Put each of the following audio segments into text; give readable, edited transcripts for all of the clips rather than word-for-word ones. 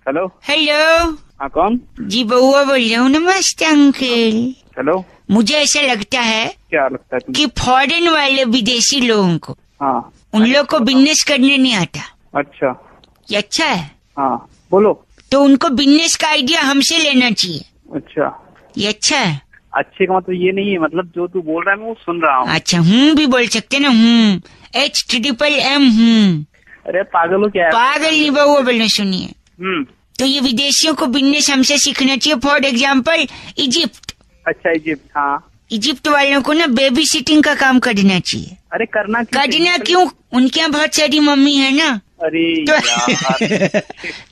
Hello hello. हाँ कौन? जी बउआ बोल रहा हूँ। नमस्ते अंकल। हेलो। मुझे ऐसा लगता है क्या लगता है कि फॉरेन वाले विदेशी लोगों को, हाँ उन लोग को बिजनेस करने नहीं आता। अच्छा। ये अच्छा है। हाँ बोलो। तो उनको बिजनेस का आइडिया हमसे लेना चाहिए। अच्छा। ये अच्छा है। अच्छे का मतलब ये नहीं है, मतलब जो तू बोल रहा है मैं वो सुन रहा हूँ। अच्छा भी बोल सकते ना। HMM। अरे पागल हो क्या है? पागल नहीं बउआ बोलना, सुनिए। हम्म। तो ये विदेशियों को बिजनेस हमसे सीखना चाहिए। For example Egypt. अच्छा इजिप्ट। हाँ। इजिप्ट वालों को ना बेबी सिटिंग का काम करना चाहिए। अरे करना क्यों? उनके यहाँ बहुत सारी मम्मी है ना। अरे तो, यार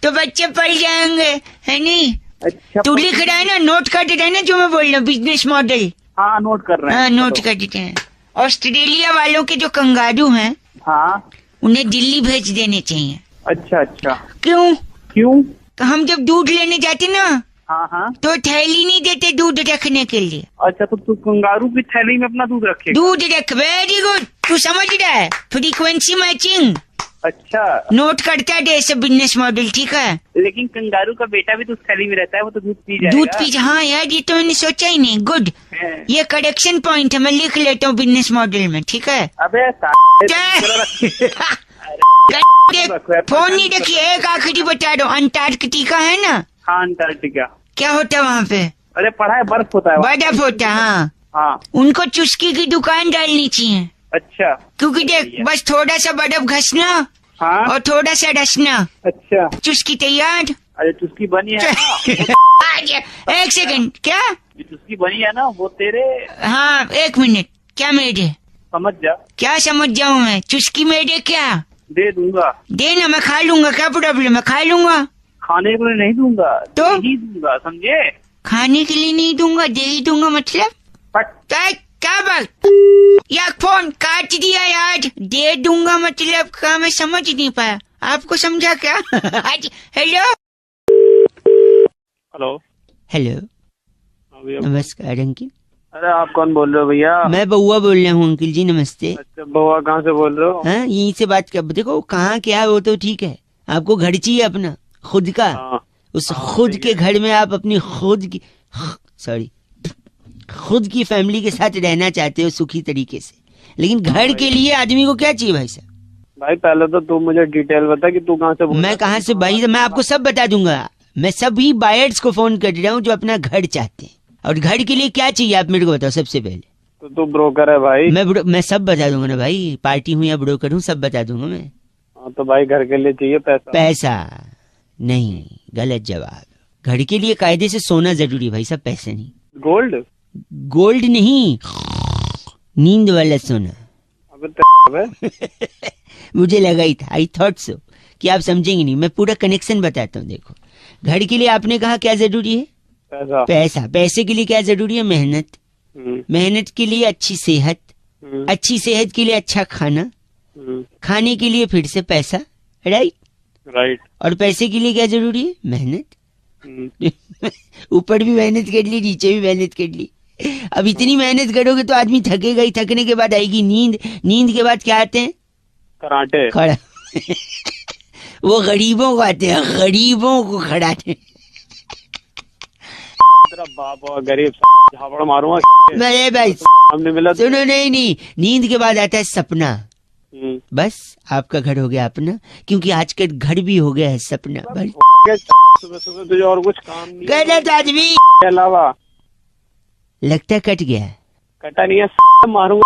तो बच्चे पढ़ जाएंगे, है नहीं? अच्छा तू लिख रहा है ना, नोट कर रहा है ना जो मैं बोल रहा हूँ, बिजनेस मॉडल। हाँ नोट कर रहे हैं। हाँ नोट कर देते हैं। ऑस्ट्रेलिया वालों के जो कंगारू हैं, हाँ उन्हें दिल्ली भेज देने चाहिए। अच्छा अच्छा। क्यों? क्यों? तो हम जब दूध लेने जाते ना, हाँ हाँ। तो थैली नहीं देते दूध रखने के लिए। अच्छा तो तू कंगारू की थैली में अपना दूध रखे? दूध रख। वेरी गुड, तू समझ रहा है। Frequency matching. अच्छा। नोट करता है ऐसे बिजनेस मॉडल, ठीक है। लेकिन कंगारू का बेटा भी तो उस थैली में रहता है, वो तो दूध पी जाएगा। दूध पी। हाँ यार, ये तो मैंने सोचा ही नहीं। गुड, ये करेक्शन पॉइंट है, मैं लिख लेता हूँ बिजनेस मॉडल में, ठीक है। अबे फोन नहीं रखिए। एक आखिरी बता दो, अंटार्कटिका है ना? हाँ अंटार्कटिका। क्या होता है वहाँ पे? अरे पढ़ा है, बर्फ होता है। बर्फ होता है। हाँ। हाँ। उनको चुस्की की दुकान डालनी चाहिए। अच्छा। क्योंकि देख, बस थोड़ा सा बर्फ घसना हाँ और थोड़ा सा रसना, अच्छा। चुस्की तैयार। अरे चुस्की बनी है ना? एक सेकंड, क्या? ये चुस्की बनी है ना वो तेरे। हाँ एक मिनट, क्या मेरे? समझ जा। क्या समझ जाऊँ मैं? चुस्की मेरे क्या? दे दूंगा। देना, मैं खा लूंगा, क्या प्रॉब्लम है? खा लूंगा। खाने के लिए नहीं दूंगा तो? नहीं दूंगा, समझे? खाने के लिए नहीं दूंगा, दे ही दूंगा मतलब? क्या बात? या फोन काट दिया यार। दे दूंगा मतलब क्या? मैं समझ नहीं पाया। आपको समझा क्या? Hello hello. हेलो नमस्कार अंकिल। अरे आप कौन बोल रहे हो भैया? मैं बउआ बोल रहा हूँ अंकिल जी, नमस्ते। अच्छा बउआ कहाँ से बोल रहे हो? हाँ यहीं से बात कर। देखो कहाँ क्या है वो तो ठीक है, आपको घर चाहिए अपना खुद का। उस खुद के घर में आप अपनी खुद की फैमिली के साथ रहना चाहते हो सुखी तरीके से, लेकिन घर के लिए आदमी को क्या चाहिए भाई साहब? भाई पहले तो तू मुझे डिटेल बता कि तू कहाँ से बोल। मैं कहाँ से भाई, मैं आपको सब बता दूंगा। मैं सभी बायर्स को फोन कर रहा हूँ जो अपना घर चाहते हैं, और घर के लिए क्या चाहिए आप मेरे को बताओ सबसे पहले। तो तू ब्रोकर है भाई? मैं सब बता दूंगा ना भाई, पार्टी हूँ या ब्रोकर हूँ, सब बता दूंगा मैं। हाँ तो भाई घर के लिए चाहिए पैसा नहीं, गलत जवाब। घर के लिए कायदे से सोना जरूरी भाई साहब, पैसे नहीं। गोल्ड नहीं, नींद वाला सोना। अबे मुझे लगा ही था, आई थॉट सो कि आप समझेंगे नहीं। मैं पूरा कनेक्शन बताता हूँ। देखो, घर के लिए आपने कहा क्या जरूरी है? पैसा। पैसे के लिए क्या जरूरी है? मेहनत। मेहनत के लिए अच्छी सेहत। अच्छी सेहत के लिए अच्छा खाना। खाने के लिए फिर से पैसा। राइट। और पैसे के लिए क्या जरूरी है? मेहनत। ऊपर भी मेहनत कर ली, नीचे भी मेहनत कर ली। अब इतनी मेहनत करोगे तो आदमी थकेगा ही। थकने के बाद आएगी नींद। नींद के बाद क्या आते हैं? कराटे। वो गरीबों को आते हैं, गरीबों को खड़ाते। बाप गरीब झापड़ मारूंगा मेरे भाई हमने मिला। सुनो, नहीं, नींद के बाद आता है सपना। बस आपका घर हो गया अपना, क्योंकि आजकल घर भी हो गया है सपना। सुबह सुबह तुझे और कुछ काम नहीं? गलत आदमी के अलावा लगता है कट गया। कटा नहीं है, मारूंगा।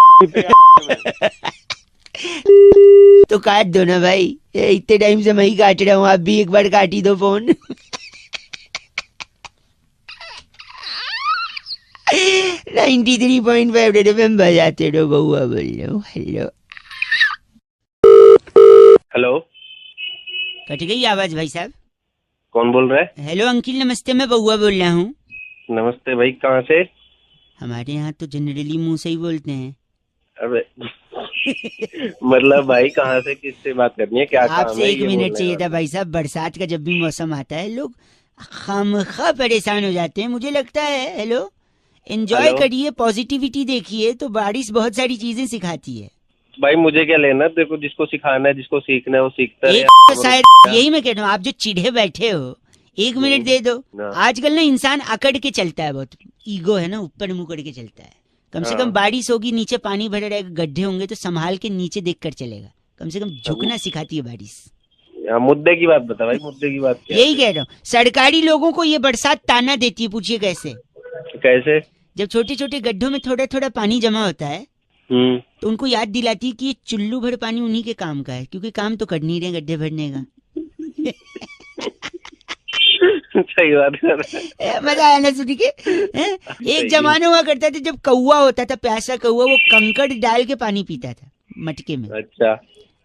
तो काट दो ना भाई, इतने टाइम से मैं ही काट रहा हूँ, आप भी एक बार काट ही दो फोन। 93.5 रेड एफएम बजाते रहो, बउआ बोल रहा हूँ। हेलो। कट गई आवाज भाई साहब। कौन बोल रहा है? हेलो अंकिल नमस्ते, मैं बउआ बोल रहा हूँ। नमस्ते भाई, कहाँ से? हमारे यहाँ तो जनरली मुंह से ही बोलते हैं। अबे मतलब भाई कहाँ से, किससे बात करनी है, क्या काम है? आपसे 1 मिनट चाहिए था भाई साहब। बरसात का जब भी मौसम आता है लोग खामखा परेशान हो जाते हैं, मुझे लगता है। हेलो, एंजॉय करिए, पॉजिटिविटी देखिए, तो बारिश बहुत सारी चीजें सिखाती है। भाई मुझे क्या लेना, देखो जिसको सिखाना है, जिसको सीखना है वो सीखता है। तो शायद यही मैं कह रहा हूँ, आप जो चिढ़े बैठे हो 1 मिनट दे दो। आजकल ना इंसान अकड़ के चलता है, बहुत ईगो है ना, ऊपर मुंह करके चलता है। कम से कम बारिश होगी, नीचे पानी भरे रहेगा, गड्ढे होंगे तो संभाल के नीचे देख कर चलेगा। कम से कम झुकना सिखाती है बारिश। मुद्दे की बात बता भाई, मुद्दे की बात क्या? यही कह रहा हूँ, सरकारी लोगों को ये बरसात ताना देती है। पूछिए कैसे? कैसे? जब छोटे छोटे गड्ढों में थोड़ा थोड़ा पानी जमा होता है तो उनको याद दिलाती है कि ये चुल्लू भर पानी उन्हीं के काम का है, क्योंकि काम तो कर नहीं रहे गड्ढे भरने का। सही बात है। मजा आया ना सुन के? एक जमाना हुआ करता था जब कौवा होता था, प्यासा कौवा, वो कंकड़ डाल के पानी पीता था मटके में। अच्छा।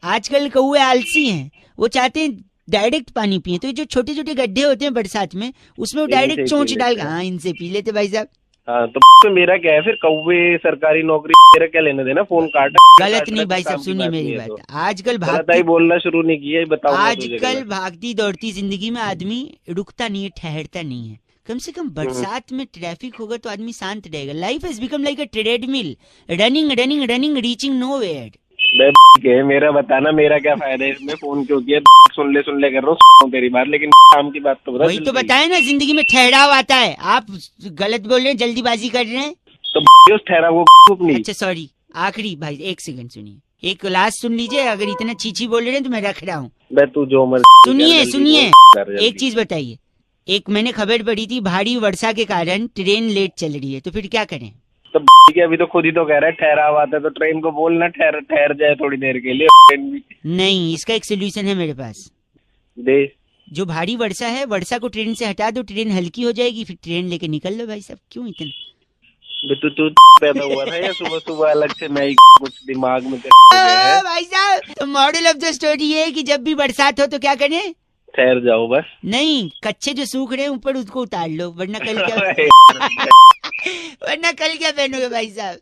आजकल कौवे आलसी हैं, वो चाहते हैं डायरेक्ट पानी पिए। तो ये जो छोटे छोटे गड्ढे होते हैं बरसात में, उसमें वो डायरेक्ट चोंच डाल, हाँ इनसे पी लेते भाई साहब। हाँ तो मेरा क्या है फिर? कौवे, सरकारी नौकरी, मेरा क्या लेने देना? फोन काटा। गलत नहीं भाई साहब, सुनिए मेरी बात। आजकल भागती बोलना शुरू नहीं किया, बताओ। आजकल भागती दौड़ती जिंदगी में आदमी रुकता नहीं है, ठहरता नहीं है। कम से कम बरसात में ट्रैफिक होगा तो आदमी शांत रहेगा। Life has become like a treadmill, running running running, reaching nowhere. मेरा बताना, मेरा क्या फायदा है इसमें? फोन क्यों किया? सुन ले कर रहा हूँ तेरी बात, लेकिन काम की बात तो बता। वही तो बताया ना, जिंदगी में ठहराव आता है। आप गलत बोल रहे हैं, जल्दीबाजी कर रहे हैं। तो उस ठहराव को नहीं। अच्छा सॉरी, आखिरी भाई 1 सेकंड सुनिए, एक लास्ट सुन लीजिए। अगर इतना चीची बोल रहे हैं तो मैं रख रहा हूँ। तू जो मर्जी। सुनिए एक चीज बताइए। एक मैंने खबर पढ़ी थी, भारी वर्षा के कारण ट्रेन लेट चल रही है, तो फिर क्या करें? तो अभी तो खुद ही तो कह रहा है ठहराव आता है, तो ट्रेन को बोलना ठहर जाए थोड़ी देर के लिए। ट्रेन भी नहीं, इसका एक सोल्यूशन है मेरे पास। दे। जो भारी वर्षा है, वर्षा को ट्रेन से हटा दो, ट्रेन हल्की हो जाएगी, फिर ट्रेन लेके निकल लो भाई साहब। क्यों इतना? तू पैदा हुआ था या सुबह सुबह अलग से मैं कुछ दिमाग में भाई साहब? तो मॉडल ऑफ द स्टोरी है कि जब भी बरसात हो तो क्या करें? ठहर जाओ बस। नहीं, कच्चे जो सूख रहे हैं ऊपर उसको उतार लो, वरना कल क्या वरना कल क्या पहनोगे भाई साहब?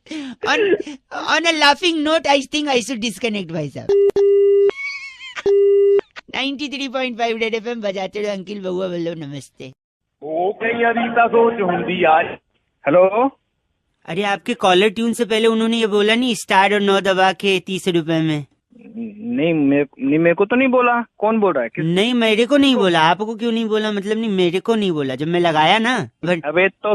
On a laughing note I think I should disconnect भाई साहब। 93.5 रेड एफएम बजाते रहो। अंकिल बउआ बोलो नमस्ते। ओ कई अरीता सोच हुंदी यार। हेलो। अरे आपके कॉलर ट्यून से पहले उन्होंने ये बोला नहीं, स्टार और 9 दबा के 30 रुपए में? नहीं मेरे को तो नहीं बोला। कौन बोल रहा है? नहीं मेरे को नहीं बोला। आपको क्यों नहीं बोला? मतलब नहीं, मेरे को नहीं बोला जब मैं लगाया ना। अबे तो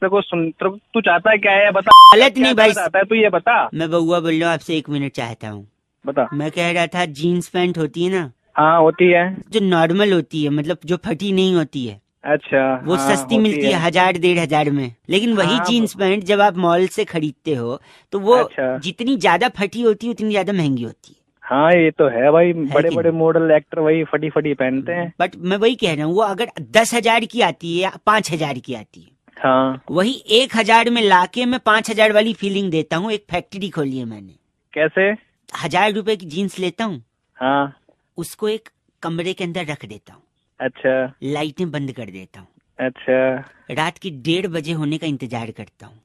को सुन, तू चाहता है क्या है बता। गलत नहीं भाई, चाहता है तू ये बता। मैं बउआ बोल रहा हूँ आपसे, 1 मिनट चाहता हूँ। बता। मैं कह रहा था जीन्स पैंट होती है ना? हाँ होती है। जो नॉर्मल होती है, मतलब जो फटी नहीं होती है। अच्छा। वो सस्ती मिलती है 1000-1500 में। लेकिन वही जीन्स पैंट जब आप मॉल से खरीदते हो तो वो जितनी ज्यादा फटी होती है उतनी ज्यादा महंगी होती है। हाँ ये तो है भाई, बड़े बड़े मॉडल एक्टर वही फटी फटी पहनते हैं। बट मैं वही कह रहा हूँ, वो अगर 10,000 की आती है या 5,000 की आती है, हाँ वही 1,000 में लाके मैं 5,000 वाली फीलिंग देता हूँ। एक फैक्ट्री खोली है मैंने। कैसे? 1000 रुपए की जीन्स लेता हूँ, हाँ उसको एक कमरे के अंदर रख देता हूँ। अच्छा। लाइटें बंद कर देता हूँ। अच्छा। रात के 1:30 बजे होने का इंतजार करता हूँ।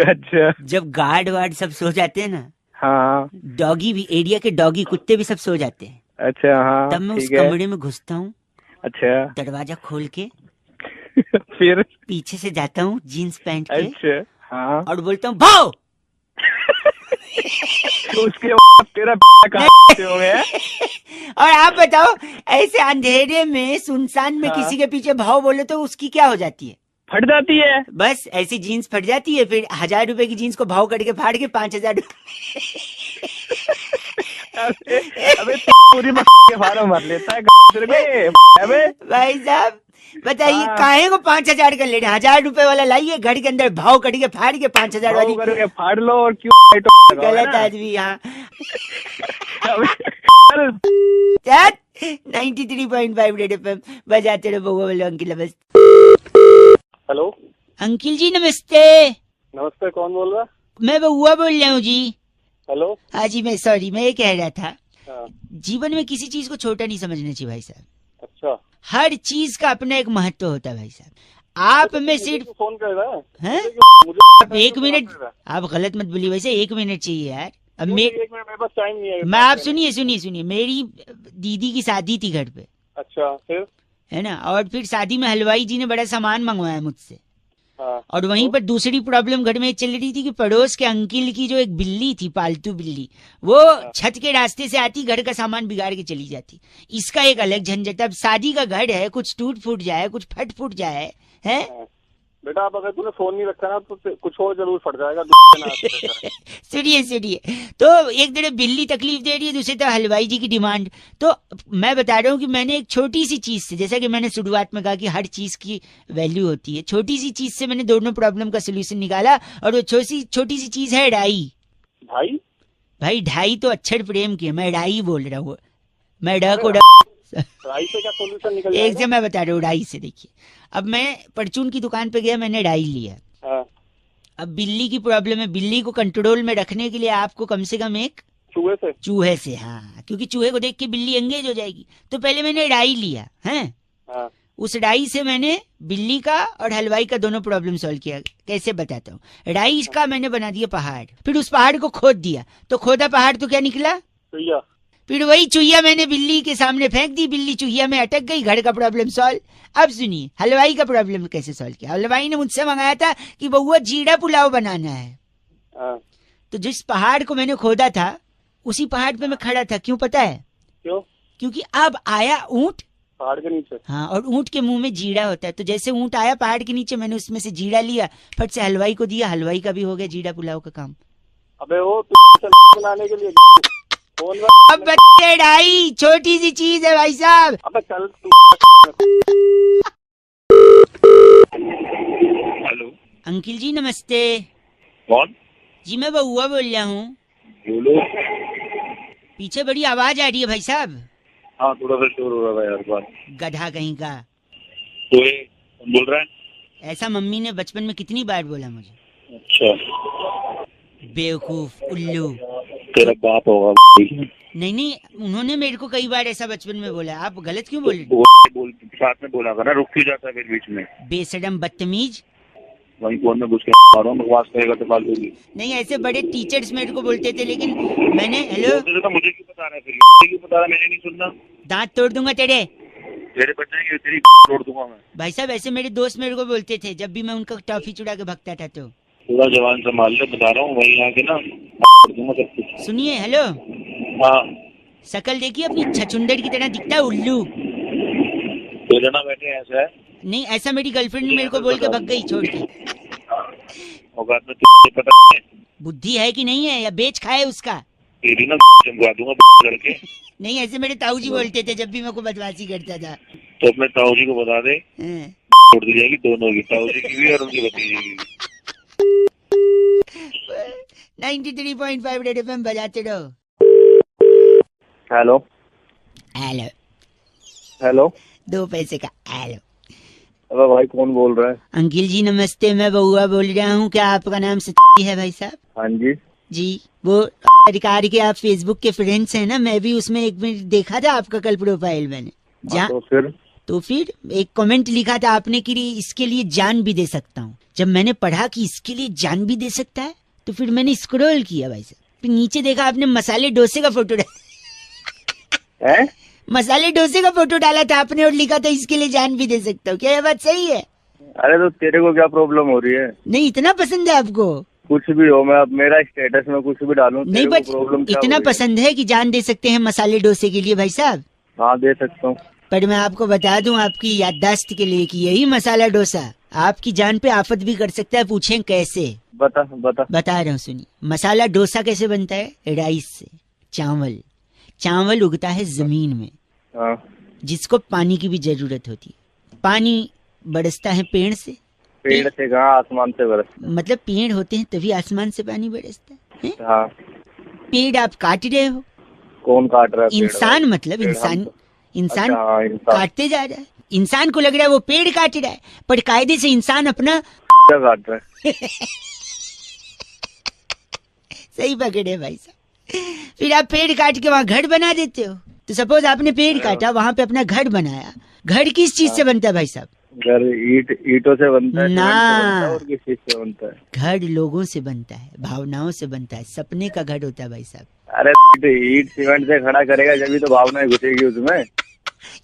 अच्छा। जब गार्ड वार्ड सब सो जाते हैं ना, हाँ, डॉगी भी, एरिया के डॉगी कुत्ते भी सब सो जाते हैं। अच्छा हाँ, तब मैं उस कमरे में घुसता हूँ। अच्छा। दरवाजा खोल के फिर पीछे से जाता हूँ जीन्स पैंट के। अच्छा हाँ। और बोलता हूँ भाओ। उसके बाद तेरा हो गया। और आप बताओ, ऐसे अंधेरे में सुनसान में किसी के पीछे भाव बोले तो उसकी क्या हो जाती है? फट जाती है। बस ऐसी जीन्स फट जाती है। फिर 1000 रुपए की जीन्स को भाव करके फाड़ के 5,000 अबे पूरी के फार्म भर लेता है। अबे भाई साहब बताइए, काहे को 5,000 का लेना? 1000 रुपए वाला लाइए, घर के अंदर भाव कट के फाड़ के 5,000 वाली फाड़ लो। और क्यों गलत आदमी यहाँ। 93.5 रेड एफएम बजाते रहो। बउआ बोलो अंकिल नमस्ते। हेलो अंकिल जी नमस्ते। नमस्ते, कौन बोल रहा? मैं बउआ बोल रहा हूँ जी। हेलो। हाँ जी, मैं सॉरी, मैं ये कह रहा था, जीवन में किसी चीज को छोटा नहीं समझना चाहिए भाई साहब। अच्छा। हर चीज का अपना एक महत्व होता है भाई साहब। आप में सिर्फ फोन कर रहा है? 1 मिनट, आप गलत मत बोलिए वैसे। 1 मिनट चाहिए यार। अब मेरे पास टाइम नहीं है। मैं आप सुनिए, मेरी दीदी की शादी थी घर पे। अच्छा। फिर? है ना, और फिर शादी में हलवाई जी ने बड़ा सामान मंगवाया मुझसे। और वहीं पर दूसरी प्रॉब्लम घर में चल रही थी कि पड़ोस के अंकिल की जो एक बिल्ली थी, पालतू बिल्ली, वो छत के रास्ते से आती, घर का सामान बिगाड़ के चली जाती। इसका एक अलग झंझट। अब शादी का घर है, कुछ टूट फूट जाए, कुछ फट फूट जाए, है बेटा। अब अगर तूने फोन नहीं रखा ना तो कुछ और जरूर फट जाएगा। सुनिए, तो एक तरफ बिल्ली तकलीफ दे रही है, दूसरी तरफ हलवाई जी की डिमांड। तो मैं बता रहा हूँ कि मैंने एक छोटी सी चीज से, जैसा कि मैंने शुरुआत में कहा कि हर चीज की वैल्यू होती है, छोटी सी चीज से मैंने दोनों प्रॉब्लम का सोल्यूशन निकाला। और वो छोटी सी चीज है ढाई। भाई ढाई तो अक्षर प्रेम की है, मैं ढाई बोल रहा हूँ। मैं ढ को ढाई से क्या सोल्यूशन निकल एक से मैं बता रहा हूँ ढाई से। देखिए, अब मैं परचून की दुकान पे गया, मैंने ढाई लिया। अब बिल्ली की प्रॉब्लम है, बिल्ली को कंट्रोल में रखने के लिए आपको कम से कम एक चूहे से, हाँ, क्योंकि चूहे को देख के बिल्ली एंगेज हो जाएगी। तो पहले मैंने ढाई लिया है। उस ढाई से मैंने बिल्ली का और हलवाई का दोनों प्रॉब्लम सॉल्व किया। कैसे बताता हूँ। ढाई का मैंने बना दिया पहाड़, फिर उस पहाड़ को खोद दिया, तो खोदा पहाड़ तो क्या निकला? चुहिया। फिर वही चुहिया मैंने बिल्ली के सामने फेंक दी, बिल्ली चुहिया में अटक गई, घर का प्रॉब्लम सॉल्व। अब सुनिए हलवाई का प्रॉब्लम कैसे सॉल्व किया। हलवाई ने मुझसे मंगाया था कि बउआ जीरा पुलाव बनाना है। तो जिस पहाड़ को मैंने खोदा था उसी पहाड़ पे मैं खड़ा था। क्यों पता है? क्यों? क्योंकि अब आया ऊंट पहाड़ के नीचे। हाँ, और ऊंट के मुंह में जीरा होता है। तो जैसे ऊंट आया पहाड़ के नीचे, मैंने उसमें से जीरा लिया, फट से हलवाई को दिया, हलवाई का भी हो गया जीरा पुलाव का काम। अबे वो बनाने के लिए अब बच्चे ढाई छोटी सी चीज है भाई साहब। अबे चल हेलो अंकिल जी नमस्ते। कौन? जी मैं बउआ बोल रहा हूँ। बोलो। पीछे बड़ी आवाज आ रही है भाई साहब। हाँ, थोड़ा सा शोर हो रहा है यार। बात गधा कहीं का। तो बोल रहा है? ऐसा मम्मी ने बचपन में कितनी बार बोला मुझे। अच्छा। बेवकूफ, उल्लू। तेरा बाप होगा। नहीं, उन्होंने मेरे को कई बार ऐसा बचपन में बोला। आप गलत क्यों बोल रहे? बोल साथ में बोला कर ना, रुक क्यों जाता है फिर बीच में? बेशरम बदतमीज। वही फोन में घुस के बकवास करेगा तो बाल होगी। नहीं, ऐसे बड़े टीचर्स मेरे को बोलते थे, लेकिन मैंने हेलो तो मुझे क्यों बता रहा है फिर? क्यों बता रहा है? मैंने नहीं सुनना। दांत तोड़ दूंगा तेरे बच जाएंगे, तेरी तोड़ दूंगा मैं। भाई साहब ऐसे मेरे दोस्त मेरे को बोलते थे जब भी मैं उनका टॉफी चुरा के भगता था। तो थोड़ा जवान संभाल ले, बता रहा हूँ। वहीं आके ना दूंगा सब कुछ। सुनिए हेलो। हाँ, शकल देखिए अपनी छछुंदर की तरह दिखता है, उल्लू। तो ना बैठे ऐसा है। नहीं, ऐसा मेरी गर्लफ्रेंड मेरे को बोल के भग गई छोड़ के। बुद्धि है कि नहीं है, या बेच खाए उसका? तेरी ना चमका दूंगा लड़के। नहीं, ऐसे मेरे ताऊ जी बोलते थे जब भी मैं को बदमाशी करता था। तो अपने ताऊ जी को बता दे, छोड़ दी जाएगी दोनों की, ताऊ जी की भी और उनकी भतीजी की भी। 93.5 रेड एफएम बजाते रहो। Hello hello hello. 2 पैसे का हेलो। अरे भाई कौन बोल रहा है? अंकिल जी नमस्ते, मैं बउआ बोल रहा हूँ। क्या आपका नाम सच्ची है भाई साहब? हाँ जी। जी, वो अधिकारी के आप फेसबुक के फ्रेंड्स हैं ना? मैं भी उसमें एक मिनट देखा था आपका कल प्रोफाइल मैंने। तो फिर एक कमेंट लिखा था आपने कि इसके लिए जान भी दे सकता हूँ। जब मैंने पढ़ा कि इसके लिए जान भी दे सकता है तो फिर मैंने स्क्रॉल किया भाई साहब, फिर नीचे देखा आपने मसाले डोसे का फोटो डाला। मसाले डोसे का फोटो डाला था आपने और लिखा था इसके लिए जान भी दे सकता हूँ। क्या ये बात सही है? अरे तो तेरे को क्या प्रॉब्लम हो रही है? नहीं, इतना पसंद है आपको? कुछ भी हो, मैं अब मेरा स्टेटस में कुछ भी डालूं, नहीं बस इतना पसंद है कि जान दे सकते हैं मसाले डोसे के लिए भाई साहब? हाँ दे सकता हूँ। पर मैं आपको बता दूं आपकी याददाश्त के लिए कि यही मसाला डोसा आपकी जान पे आफत भी कर सकता है। पूछें कैसे? बता रहा हूँ, सुनिए। मसाला डोसा कैसे बनता है? राइस से। चावल उगता है जमीन में, जिसको पानी की भी जरूरत होती है। पानी बरसता है पेड़ से कहाँ? आसमान से बरसता। मतलब पेड़ होते हैं तभी आसमान से पानी बरसता है। हाँ। पेड़ आप काट रहे हो। कौन काट रहा है? इंसान, मतलब इंसान। काटते जा रहा है। इंसान को लग रहा है वो पेड़ काट रहा है, पर कायदे से इंसान अपना काट रहा है। सही पकड़े भाई साहब। फिर आप पेड़ काट के वहाँ घर बना देते हो। तो सपोज आपने पेड़ काटा, वहाँ पे अपना घर बनाया। घर किस चीज से बनता है भाई साहब? घर ईंटों से बनता है ना। और किस चीज से बनता है? घर लोगों से बनता है, भावनाओं से बनता है। सपने का घर होता है भाई साहब। अरे ईंट सीमेंट से खड़ा करेगा जब भी तो भावनाएं घुसेगी उसमें।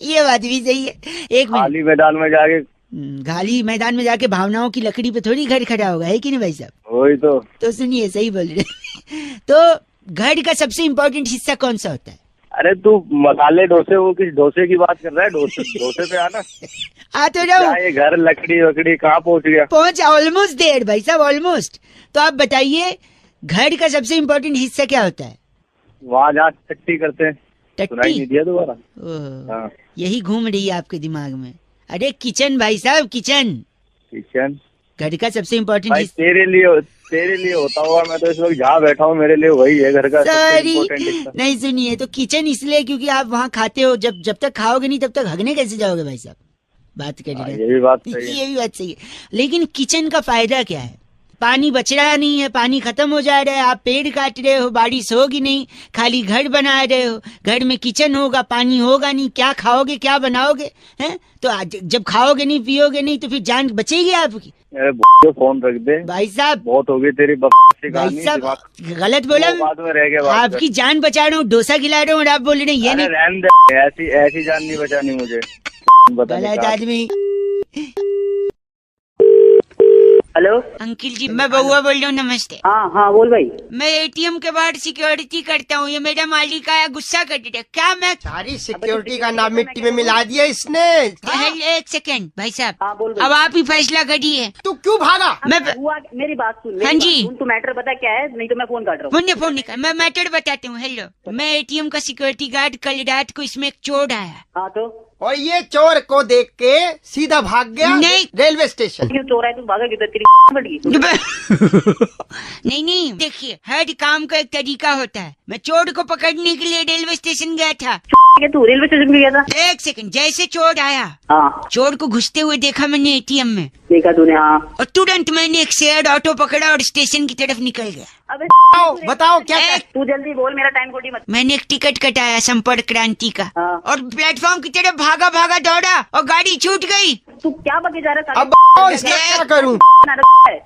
ये बात भी सही है। एक खाली मैदान में जाके खाली मैदान में जाके भावनाओं की लकड़ी पे थोड़ी घर खड़ा होगा, है कि नहीं भाई साहब? वही तो सुनिए, सही बोल रहे तो घर का सबसे इम्पोर्टेंट हिस्सा कौन सा होता है? अरे तू मसाले डोसे, वो किस डोसे की बात कर रहा है? डोसे पे आना। आ तो जाओ, क्या ये घर लकड़ी वकड़ी कहाँ पहुंच गया? पहुंच ऑलमोस्ट देर भाई साहब, ऑलमोस्ट। तो आप बताइए घर का सबसे इम्पोर्टेंट हिस्सा क्या होता है? वहाँ जहाँ टट्टी करते हैं। सुनाई नहीं टट्टी? दिया दोबारा? ओह, हाँ। यही घूम रही है आपके दिमाग में। अरे किचन भाई साहब, किचन किचन घर का सबसे इम्पोर्टेंट भाई हिस्सा। तेरे लिए होता हुआ, मैं तो इस वक्त जहाँ बैठा हूँ मेरे लिए वही है घर का सबसे सॉरी, इम्पोर्टेंट हिस्सा। नहीं सुनिए, तो किचन इसलिए क्योंकि आप वहाँ खाते हो, जब तक खाओगे नहीं तब तक हगने कैसे जाओगे भाई साहब? बात कर रहे ये भी बात सही है। ये भी बात सही है, लेकिन किचन का फायदा क्या है? पानी बच रहा नहीं है, पानी खत्म हो जा रहा है, आप पेड़ काट रहे हो, बारिश होगी नहीं, खाली घर बना रहे हो, घर में किचन होगा, पानी होगा नहीं, क्या खाओगे, क्या बनाओगे? हैं? तो जब खाओगे नहीं, पियोगे नहीं, तो फिर जान बचेगी आपकी? अरे फोन रख दे भाई साहब, बहुत हो गई तेरी बकवास भाई कहानी। साहब गलत बोला, बाद में रह गए बात आपकी जान बचा रहा हूँ, डोसा खिला रहा हूँ और आप बोल रहे हैं ये नहीं। रहने दे, ऐसी जान नहीं बचानी मुझे। गलत आदमी। हेलो अंकिल जी, मैं बउआ बोल रहा हूँ, नमस्ते। हाँ हाँ बोल भाई। मैं एटीएम के बाहर सिक्योरिटी करता हूँ, ये मेरा मालिक आया, गुस्सा कर दिया। क्या मैं सारी सिक्योरिटी का नाम मिट्टी में मिला दिया इसने। एक सेकेंड भाई साहब, हाँ बोल भाई। अब आप ही फैसला करिए। तू क्यों भागा? मैं हुआ मेरी बात सुन। हाँ जी। तू मैटर बता क्या है, नहीं तो मैं फोन काट रहा हूँ। फोन निकाल, मैं मैटर बताती हूँ। हेलो, मैं एटीएम का सिक्योरिटी गार्ड, कल रात को इसमें एक चोर आया। हाँ तो और ये चोर को देख के सीधा भाग गया नहीं। Railway station. क्यों चोर है, तू भागा क्यों? तेरी फट गई। नहीं, देखिए हर काम का एक तरीका होता है। मैं चोर को पकड़ने के लिए रेलवे स्टेशन गया था। तू रेलवे स्टेशन पे गया था? एक सेकंड, जैसे चोर आया, हाँ चोर को घुसते हुए देखा मैंने एटीएम में, देखा तूने? हाँ। और तुरंत मैंने एक शेयर्ड ऑटो पकड़ा और स्टेशन की तरफ निकल गया। अबे बताओ क्या ए, तू जल्दी बोल, मेरा टाइम खोटी मत। मैंने एक टिकट कटाया संपर्क क्रांति का, हाँ। और प्लेटफॉर्म की तरफ भागा दौड़ा और गाड़ी छूट गई। तू क्या बके जा रहा है? अब इसका क्या करूं?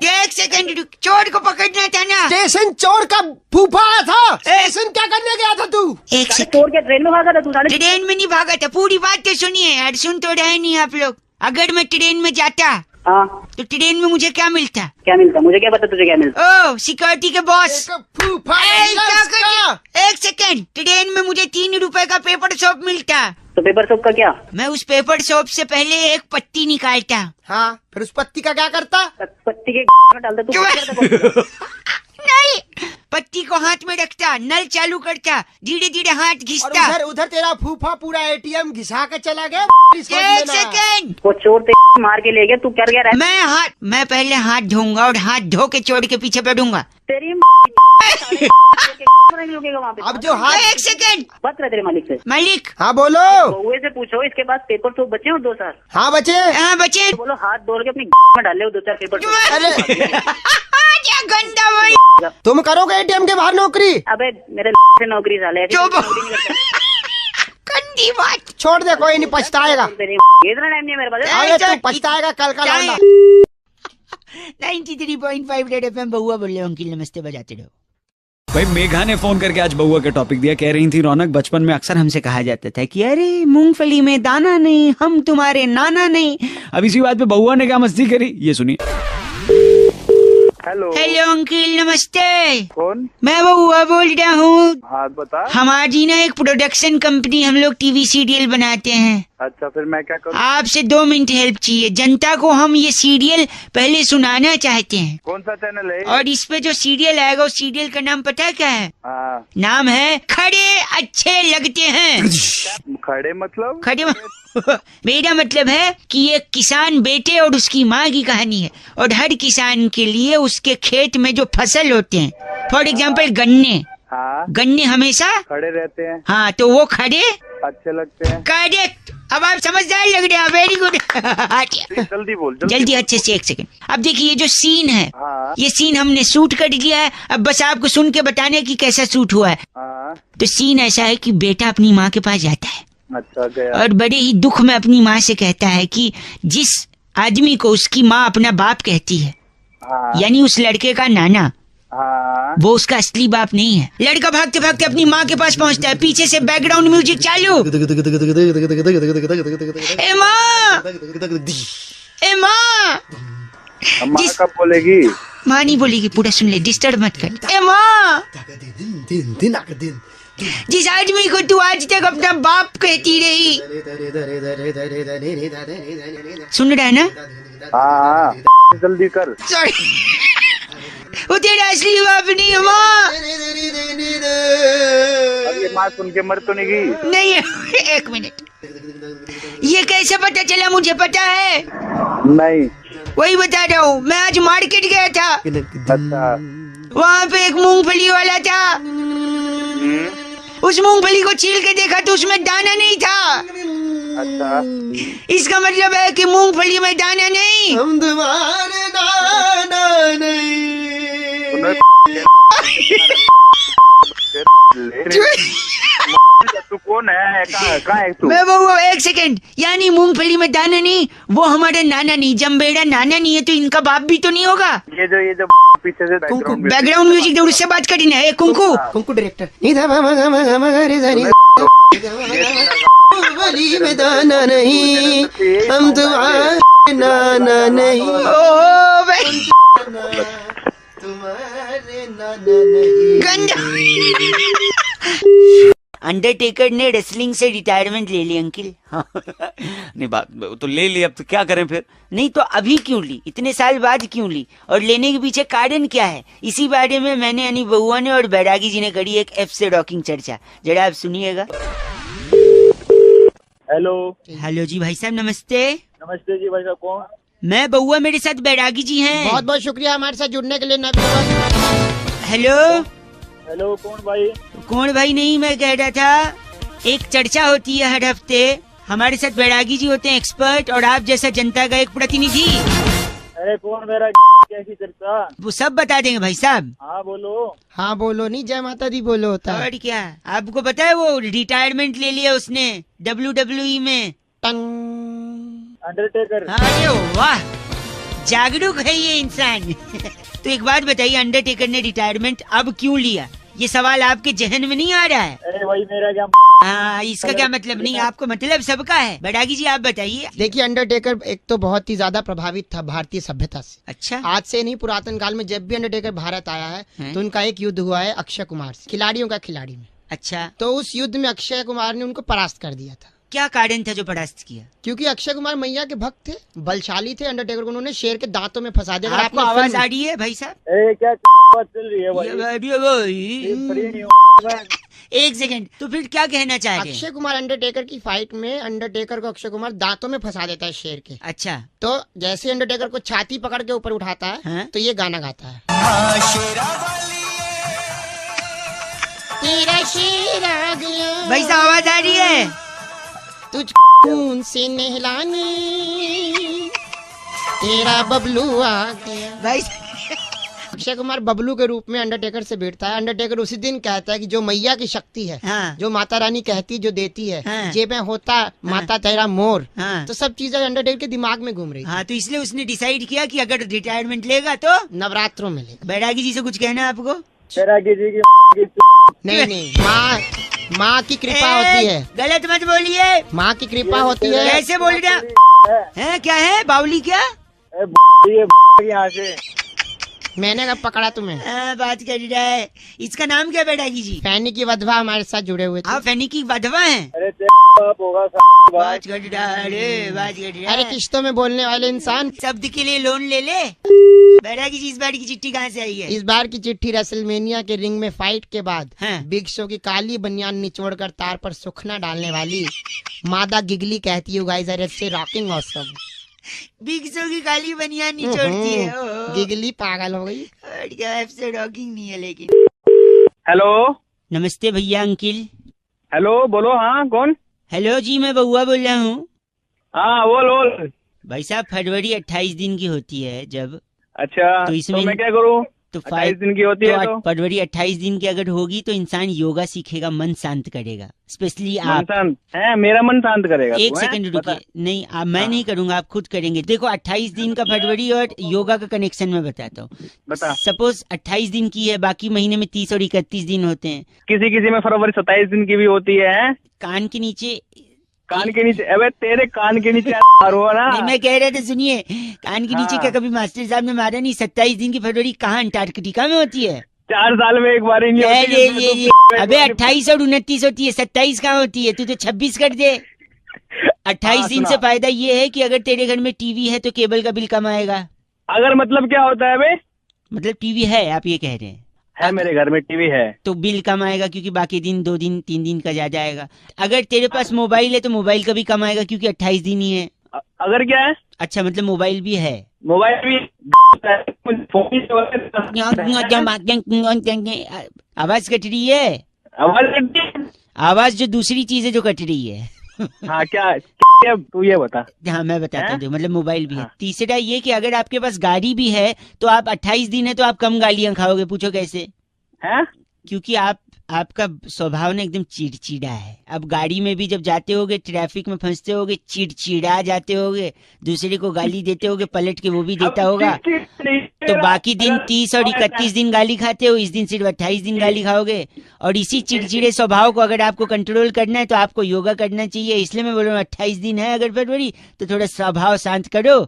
एक सेकंड, चोर को पकड़ना था ना। स्टेशन चोर का फूफा आया था। स्टेशन क्या करने गया था तू? एक सेकंड, चोर के ट्रेन में भागा था तू? साढ़े ट्रेन में नहीं भागा था, पूरी बात तो सुनिए यार, सुन तो रहे नहीं आप लोग। अगर मैं ट्रेन में जाता हाँ तो ट्रेन में मुझे क्या मिलता? क्या मिलता? मुझे क्या पता तुझे क्या मिलता? ओ सिक्योरिटी के बॉस, एक फूफा एक सेकंड, ट्रेन में मुझे 3 रुपए का पेपर सोप मिलता। तो पेपर सोप का क्या? मैं उस पेपर सोप से पहले एक पत्ती निकालता। हाँ, फिर उस पत्ती का क्या करता? पत्ती के में डालता तू? क्या करता? नहीं, पत्ती को हाथ में रखता, नल चालू करता, धीरे धीरे हाथ और घिसता। उधर तेरा फूफा पूरा एटीएम घिसा के चला गया। एक सेकंड, वो चोर ते मार के ले गया, तू कर गया रहा? मैं पहले हाथ धोऊंगा और हाथ धो के चोर के पीछे पड़ूंगा। तेरी रुकेगा वहाँ पे। अब जो हाथ एक सेकंड, बात रहे तेरे मालिक से। मालिक। हाँ बोलो। बउए से पूछो इसके पास पेपर सोप बचे हो 2 साल? हाँ बचे। हाँ बचे। तो बोलो हाथ धो के अपनी में डाल ले 2-4 पेपर सोप। अरे क्या गंदा बोल। तुम करोगे एटीएम के बाहर नौकरी? अबे मेरे से नौकरी साले ऐसी चुप। नौकरी नहीं करता। गंदी बात। छोड़ दे, कोई नहीं पछताएगा। तेरी इतना टाइम नहीं है मेरे पास। अरे तू पछताएगा कल का लौंडा। 93.5 रेड एफएम, बउआ बोल रहे हो अंकिल, नमस्ते बजाते रहो। भाई मेघा ने फोन करके आज बउआ का टॉपिक दिया। कह रही थी रौनक, बचपन में अक्सर हमसे कहा जाता था कि अरे मूंगफली में दाना नहीं, हम तुम्हारे नाना नहीं। अब इसी बात पे बउआ ने क्या मस्ती करी, ये सुनिए। हेलो हेलो अंकिल, नमस्ते। कौन? मैं बउआ बोल रहा हूँ। हाँ बता। हमारी ना एक प्रोडक्शन कंपनी, हम लोग टीवी सीरियल बनाते हैं। अच्छा फिर मैं क्या करूँ? आपसे 2 मिनट हेल्प चाहिए। जनता को हम ये सीरियल पहले सुनाना चाहते हैं। कौन सा चैनल है? और इस पे जो सीरियल आएगा, उस सीरियल का नाम पता है क्या है? हाँ। नाम है खड़े अच्छे लगते हैं। खड़े मतलब? खड़े मेरा मतलब है कि एक किसान बेटे और उसकी माँ की कहानी है, और हर किसान के लिए उसके खेत में जो फसल होते हैं, फॉर एग्जाम्पल गन्ने। हाँ गन्ने हमेशा खड़े रहते हैं। हाँ, तो वो खड़े अच्छे लगते हैं। करेक्ट। अब आप समझदार लग रहे हैं, वेरी गुड। जल्दी बोल जल्दी अच्छे से, एक सेकंड। अब देखिए ये जो सीन है, हाँ। ये सीन हमने शूट कर लिया है। अब बस आपको सुन के बताने की कैसा शूट हुआ है। हाँ। तो सीन ऐसा है कि बेटा अपनी माँ के पास जाता है, अच्छा गया। और बड़े ही दुख में अपनी माँ से कहता है कि जिस आदमी को उसकी माँ अपना बाप कहती है, हाँ। यानी उस लड़के का नाना, हाँ। वो उसका असली बाप नहीं है। लड़का भागते भागते अपनी माँ के पास पहुंचता है, पीछे से बैकग्राउंड म्यूजिक चालू। ए माँ, ए माँ। माँ कब बोलेगी? माँ नहीं बोलेगी, पूरा सुन ले, डिस्टर्ब मत कर। ए माँ, जिस आदमी को तू आज तक अपना बाप कहती रही, सुन रहा है ना? हाँ जल्दी कर। सॉरी, वो तेरा असली बाप नहीं है माँ। अब ये माँ सुन के मर तो नहीं गई? नहीं, एक मिनट, ये कैसे पता चला? मुझे पता है। नहीं, वही बता रहा हूँ, मैं आज मार्केट गया था। अच्छा। वहाँ पे एक मूंगफली वाला था। उस मूंगफली को छील के देखा तो उसमें दाना नहीं था। अच्छा, इसका मतलब है कि मूंगफली में दाना नहीं। हम तुम्हारे नाना नहीं। तू कौन है? कहाँ है तू? मैं वो एक सेकंड, यानी मूंगफली में दाना नहीं, वो हमारा नाना नहीं, जम्बेड़ा नाना नहीं है, तो इनका बाप भी तो नहीं होगा। ये जो पीछे से बैकग्राउंड म्यूजिक दूर से बात करनी है। कुंकू कुंकू डायरेक्टर। मूंगफली में दाना नहीं, हम तुम्हारे नाना नहीं। तुम्हारे नाना नहीं। गंदा। अंडरटेकर ने रेसलिंग से रिटायरमेंट ले ली अंकिल। हाँ। नहीं बात तो ले ली, अब तो क्या करें फिर? नहीं तो अभी क्यों ली, इतने साल बाद क्यों ली, और लेने के पीछे कारण क्या है? इसी बारे में मैंने यानी बउआ ने और बैरागी जी ने करी एक एफ से रॉकिंग चर्चा, जरा आप सुनिएगा। हेलो। हेलो जी भाई साहब, नमस्ते। नमस्ते जी भाई साहब, कौन? मैं बउआ, मेरे साथ बैरागी जी हैं। बहुत बहुत शुक्रिया हमारे साथ जुड़ने के लिए। हेलो हेलो, कौन भाई? कौन भाई नहीं, मैं कह रहा था एक चर्चा होती है हर हफ्ते, हमारे साथ बैरागी जी होते हैं एक्सपर्ट, और आप जैसा जनता का एक प्रतिनिधि। अरे कौन मेरा कैसी चर्चा? वो सब बता देंगे भाई साहब। हाँ बोलो। हाँ बोलो, नहीं जय माता दी बोलो होता है। और क्या, आपको पता है वो रिटायरमेंट ले लिया उसने WWE में। अंडरटेकर। अरे वाह, जागरूक है ये इंसान। तो एक बात बताइए, अंडरटेकर ने रिटायरमेंट अब क्यों लिया? ये सवाल आपके जहन में नहीं आ रहा है? अरे भाई मेरा क्या? हाँ, इसका क्या मतलब? नहीं, आपको मतलब सबका है। बैरागी जी आप बताइए। देखिए, अंडरटेकर एक तो बहुत ही ज्यादा प्रभावित था भारतीय सभ्यता से। अच्छा, आज से नहीं, पुरातन काल में जब भी अंडरटेकर भारत आया है तो उनका एक युद्ध हुआ है अक्षय कुमार से, खिलाड़ियों का खिलाड़ी में। अच्छा, तो उस युद्ध में अक्षय कुमार ने उनको परास्त कर दिया था। क्या कारण था जो परास्त किया? क्योंकि अक्षय कुमार मैया के भक्त थे, बलशाली थे। अंडरटेकर को उन्होंने शेर के दांतों में फंसा दिया। आपको आवाज आ रही है भाई साहब? क्या बात चल रही है भाई? एक सेकंड, तो फिर क्या कहना चाह रहे हैं? अक्षय कुमार अंडरटेकर की फाइट में अंडरटेकर को अक्षय कुमार दांतों में फंसा देता है शेर के। अच्छा, तो जैसे अंडरटेकर को छाती पकड़ के ऊपर उठाता है हाँ? तो ये गाना गाता है। तेरा शेर आ गया, भाई साहब आवाज आ रही है? तुझ खून से नहलाने तेरा बबलू आ गया। भाई अक्षय कुमार बबलू के रूप में अंडरटेकर से भिड़ता है। अंडरटेकर उसी दिन कहता है कि जो मैया की शक्ति है, हाँ। जो माता रानी कहती जो देती है, हाँ। जे में होता माता तेरा मोर, हाँ। तो सब चीजें अंडरटेकर के दिमाग में घूम रही थी। हाँ, तो इसलिए उसने डिसाइड किया कि अगर रिटायरमेंट लेगा तो नवरात्रों में लेगा। बैरागी जी से कुछ कहना है आपको? बैरागी जी की नहीं, माँ की कृपा होती है। गलत मत बोलिए, माँ की कृपा होती है। कैसे बोल रहा है? क्या है बावली? क्या यहाँ से मैंने कब पकड़ा तुम्हें? बात कर रहा है। इसका नाम क्या बैरागी जी? फैनी की वधवा हमारे साथ जुड़े हुए थे। आप फैनी की वधवा हैं? अरे होगा बात कर रहा है, बात कर रहा है। अरे किश्तों में बोलने वाले इंसान। शब्द के लिए लोन ले ले। बैरागी जी, इस बार की चिट्ठी कहाँ से आई है? इस बार की चिट्ठी रेसलमेनिया के रिंग में फाइट के बाद हाँ। बिग शो की काली बनियान निचोड़कर तार पर सुखना डालने वाली मादा गिगली कहती है, गाइस आर से रॉकिंग ऑसम। बिग शो की काली बनियान निचोड़ती है। ओहो। गिगली पागल हो गई। और क्या, एफ से रॉकिंग नहीं है लेकिन। हेलो। नमस्ते भैया अंकिल। हेलो बोलो। हाँ कौन? हेलो जी, मैं बउआ बोल रहा हूँ। हाँ बोल। भाई साहब, फरवरी 28 दिन की होती है जब। अच्छा, तो इसमें मैं क्या करूँ? तो 28 दिन की होती है तो फरवरी 28 दिन की अगर होगी तो इंसान योगा सीखेगा, मन शांत करेगा। स्पेशली आप। है, मेरा मन शांत करेगा। एक सेकंड रुकिए। नहीं, मैं नहीं करूंगा, आप खुद करेंगे। देखो, 28 दिन का फरवरी और योगा का कनेक्शन मैं बताता हूँ। बता। सपोज 28 दिन की है, बाकी महीने में 30 और 31 दिन होते हैं। किसी में फरवरी 27 दिन की भी होती है। कान के नीचे कान के नीचे, अबे तेरे कान के नीचे मारो ना। नहीं, मैं कह रहा था सुनिए, कान के नीचे क्या कभी मास्टर साहब ने मारा नहीं? 27 दिन की फरवरी कहाँ अंटार्कटिका में होती है? 4 साल में एक बार ही नहीं होती। ये अबे 28 और 29 होती है, 27 कहाँ होती है? तू तो 26 कर दे। 28 दिन से फायदा ये है कि अगर तेरे घर में टीवी है तो केबल का बिल कम आएगा। अगर मतलब क्या होता है बे? मतलब टीवी है, आप ये कह रहे हैं? है, मेरे घर में टीवी है तो बिल कम आएगा क्योंकि बाकी दिन 2 दिन 3 दिन का ज्यादा आएगा। अगर तेरे पास मोबाइल है तो मोबाइल का भी कम आएगा क्योंकि 28 दिन ही है। अगर क्या है? अच्छा, मतलब मोबाइल भी है। मोबाइल भी आवाज कट रही है, आवाज जो दूसरी चीज है जो कट रही है। हाँ, क्या तू ये बता। हाँ, मैं बताता हूँ, मतलब मोबाइल भी है। तीसरा ये कि अगर आपके पास गाड़ी भी है तो आप 28 दिन है तो आप कम गालियां खाओगे। पूछो कैसे? है क्योंकि आपका स्वभाव ना एकदम चिड़चिड़ा है। अब गाड़ी में भी जब जाते होगे, ट्रैफिक में फंसते होगे, चिड़चिड़ा जाते होगे, दूसरे को गाली देते होगे, पलट के वो भी देता होगा, तो बाकी दिन 30 और 31 दिन गाली खाते हो, इस दिन सिर्फ 28 दिन गाली खाओगे। और इसी चिड़चिड़े स्वभाव को अगर आपको कंट्रोल करना है तो आपको योगा करना चाहिए। इसलिए मैं बोल रहा हूँ 28 दिन है अगर फरवरी, तो थोड़ा स्वभाव शांत करो।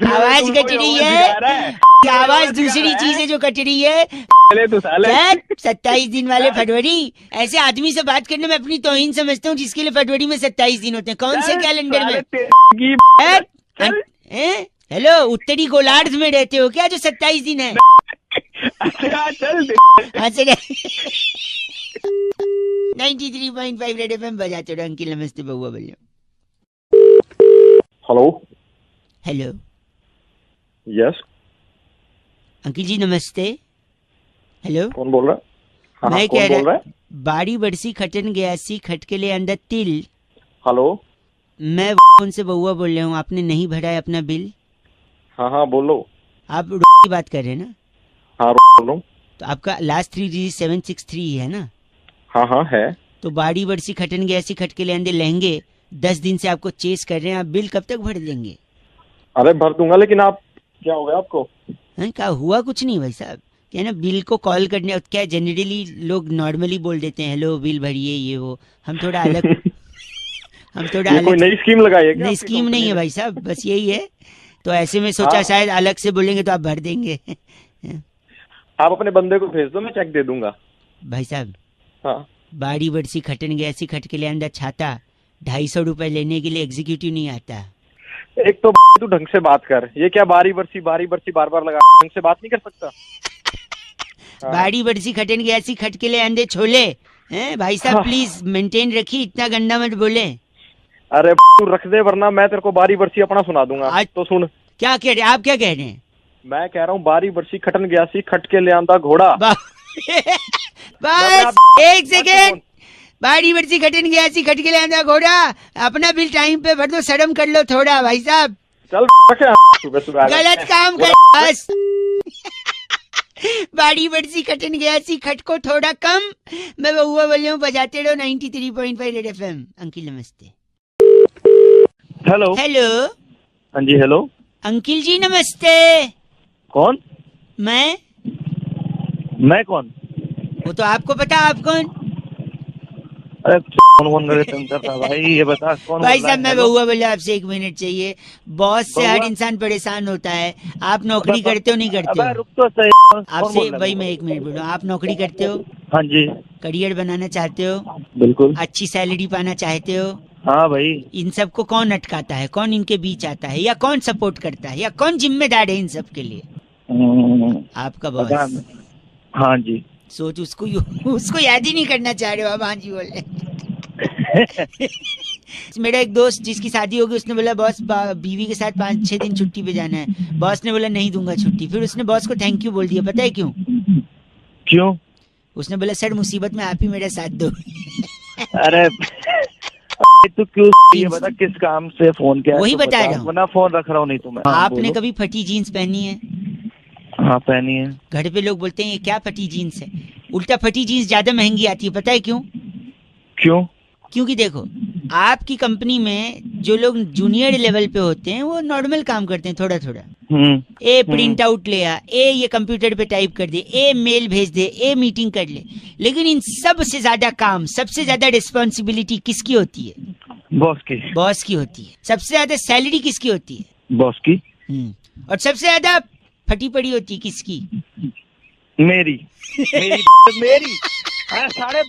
आवाज कट रही है, आवाज दूसरी चीज है जो कट रही है। 27 दिन वाले फरवरी, ऐसे आदमी से बात करने में अपनी तौहीन समझता हूँ जिसके लिए फरवरी में 27 दिन होते हैं। कौन से कैलेंडर में? हेलो, उत्तरी गोलार्ध में रहते हो क्या जो 27 दिन है? अच्छा, 93.5 रेड एफएम बजाते रहो। अंकिल नमस्ते, बउआ बोलिए। हेलो। हेलो, यस अंकिल जी नमस्ते। हेलो, कौन बोल रहा है? हाँ, मैं कौन कह बोल रहा रहा, बाड़ी बरसी खटन गयासी खटके ले अंदर तिल। हेलो, मैं उनसे बउआ बोल रहा हूँ, आपने नहीं भरा है अपना बिल। हाँ बोलो। आप की बात कर रहे हैं ना? हाँ बोल रहा हूँ। तो आपका लास्ट 3 डिजिट 763 है ना? हाँ है। तो बाड़ी बरसी खटन गयासी खटके ले अंदर लहंगे 10 दिन से आपको चेस कर रहे हैं, आप बिल कब तक भर देंगे? अरे भर दूंगा, लेकिन आप क्या हो गया आपको? क्या हुआ? कुछ नहीं भाई साहब, क्या ना बिल को कॉल करने, क्या जनरली लोग नॉर्मली बोल देते हैं हेलो बिल भरिए ये वो। हम थोड़ा अलग हम थोड़ा अलग। कोई नई स्कीम लगाई है क्या? नई स्कीम नहीं है भाई साहब, बस यही है। तो ऐसे में सोचा शायद अलग से बोलेंगे तो आप भर देंगे। आप अपने बंदे को भेज दो, मैं चेक दे दूंगा। भाई साहब, हाँ, बाड़ी बरसी खटन गया ऐसी खट के ले अंदर छाता 250 रुपए लेने के लिए एग्जीक्यूटिव नहीं आता। एक तो तू ढंग से बात कर। ये क्या बारी बरसी बार बार लगा, ढंग से बात नहीं कर सकता? बाड़ी बरसी खटन गया ऐसी खट के ले अंदर छोले हैं भाई साहब, प्लीज मेंटेन रखिए, इतना गंदा मत बोले। अरे तू रख दे, वरना मैं तेरे को बारी बरसी अपना सुना दूंगा। आज तो सुन। क्या कह रहे, आप क्या कह रहे हैं? मैं कह रहा हूँ बारी बरसी खटन गया सी खट के ले आंदा घोड़ा। बस एक सेकेंड, बाड़ी बरसी खटन गया सी खट के ले आंदा घोड़ा। अपना बिल टाइम पे भर दो, शर्म कर लो थोड़ा भाई साहब। चल गलत काम कर बस। बाड़ी बरसी खटन गया सी खट को थोड़ा कम। मैं बउआ बोल रहा हूँ, बजाते रहो 93.5 रेड एफएम। अंकिल नमस्ते। हेलो। हेलो। हाँ जी, हेलो। अंकिल जी नमस्ते। कौन? मैं कौन? वो तो आपको पता, आप कौन? अरे कौन करता भाई, ये बता कौन? भाई साहब मैं बउआ बोला, आपसे 1 मिनट चाहिए। बॉस से हर इंसान परेशान होता है। आप नौकरी करते हो नहीं करते हो? रुक तो सही। आपसे भाई मैं 1 मिनट बोलूँ, आप नौकरी करते हो? हाँ जी। करियर बनाना चाहते हो? बिल्कुल। अच्छी सैलरी पाना चाहते हो? हाँ भाई। इन सब को कौन अटकाता है, कौन इनके बीच आता है, या कौन सपोर्ट करता है, या कौन जिम्मेदार है इन सब के लिए? आपका बॉस। हाँ जी। सोच, उसको याद ही नहीं करना चाह रहे हो आप। हाँ जी बोले। मेरा एक दोस्त जिसकी शादी होगी, उसने बोला बॉस बीवी के साथ 5-6 दिन छुट्टी पे जाना है। बॉस ने बोला नहीं दूंगा छुट्टी। फिर उसने बॉस को थैंक यू बोल दिया, पता है क्यों? उसने बोला सर मुसीबत में आप ही मेरा साथ दो। अरे तू क्यों ये बता किस काम से फोन किया? वही बता रहा हूँ, फोन रख रहा हूँ नहीं तुम्हें। आपने कभी फटी जीन्स पहनी है? हाँ पहनी है। घर पे लोग बोलते हैं ये क्या फटी जीन्स है। उल्टा फटी जीन्स ज्यादा महंगी आती है, पता है क्यों? क्योंकि देखो, आपकी कंपनी में जो लोग जूनियर लेवल पे होते हैं वो नॉर्मल काम करते हैं थोड़ा थोड़ा, ए प्रिंट आउट ले आ, ए ये कंप्यूटर पे टाइप कर दे, ए मेल भेज दे, ए मीटिंग कर ले। लेकिन इन सब से ज्यादा काम, सबसे ज्यादा रिस्पॉन्सिबिलिटी किसकी होती है? बॉस की होती है। सबसे ज्यादा सैलरी किसकी होती है? बॉस की। और सबसे ज्यादा फटी पड़ी होती है किसकी? मेरी साढ़े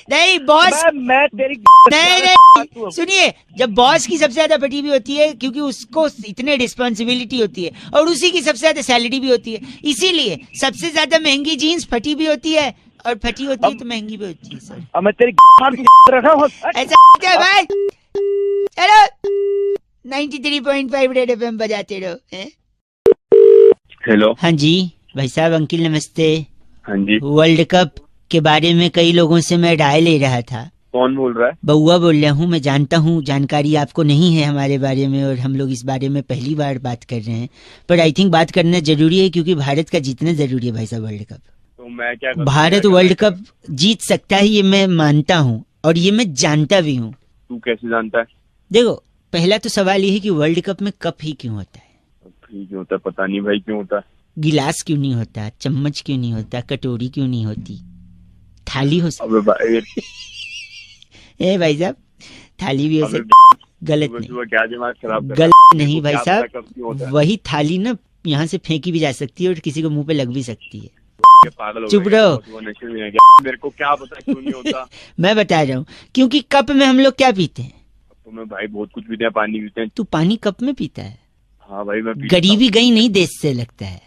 नहीं बॉस, मैं तेरी नहीं सुनिए, जब बॉस की सबसे ज्यादा फटी भी होती है क्योंकि उसको इतने रिस्पॉन्सिबिलिटी होती है और उसी की सबसे ज्यादा सैलरी भी होती है, इसीलिए सबसे ज्यादा महंगी जीन्स फटी भी होती है और फटी होती है तो महंगी भी होती है। सर अब मैं तेरी ऐसा क्या है भाई? चलो 93.5 रेड एफएम बजाते रहो। हेलो। हाँ जी भाई साहब, अंकिल नमस्ते। हाँ जी। वर्ल्ड कप के बारे में कई लोगों से मैं राय ले रहा था। कौन बोल रहा है? बउआ बोल रहा हूँ। मैं जानता हूँ जानकारी आपको नहीं है हमारे बारे में और हम लोग इस बारे में पहली बार बात कर रहे हैं, पर आई थिंक बात करना जरूरी है क्योंकि भारत का जीतना जरूरी है भाई साहब वर्ल्ड कप। तो मैं क्या करूं? भारत वर्ल्ड कप जीत सकता है ये मैं मानता हूँ और ये मैं जानता भी हूँ। तू कैसे जानता है? देखो पहला तो सवाल ये है कि वर्ल्ड कप में कप ही क्यों होता है? क्यों होता है पता नहीं भाई, क्यों होता है? गिलास क्यों नहीं होता? चम्मच क्यों नहीं होता? कटोरी क्यों नहीं होती? थाली हो अबे भाई ए भाई साहब, थाली भी हो सकती, गलत नहीं, क्या दिमाग खराब कर गलत नहीं भाई साहब, वही थाली ना यहाँ से फेंकी भी जा सकती है और किसी को मुंह पे लग भी सकती है। पागल चुप रहो। मेरे को क्या पता क्यों नहीं होता। मैं बता रहा हूँ क्योंकि कप में हम लोग क्या पीते हैं? तो मैं भाई बहुत कुछ पीते हैं, पानी पीते हैं। तू पानी कप में पीता है? हाँ भाई मैं पीता गरीबी गई नहीं देश से लगता है।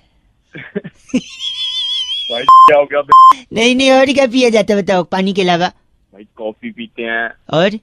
भाई क्या हो गया? नहीं नहीं, और क्या पिया जाता है बताओ पानी के अलावा? भाई कॉफी पीते हैं और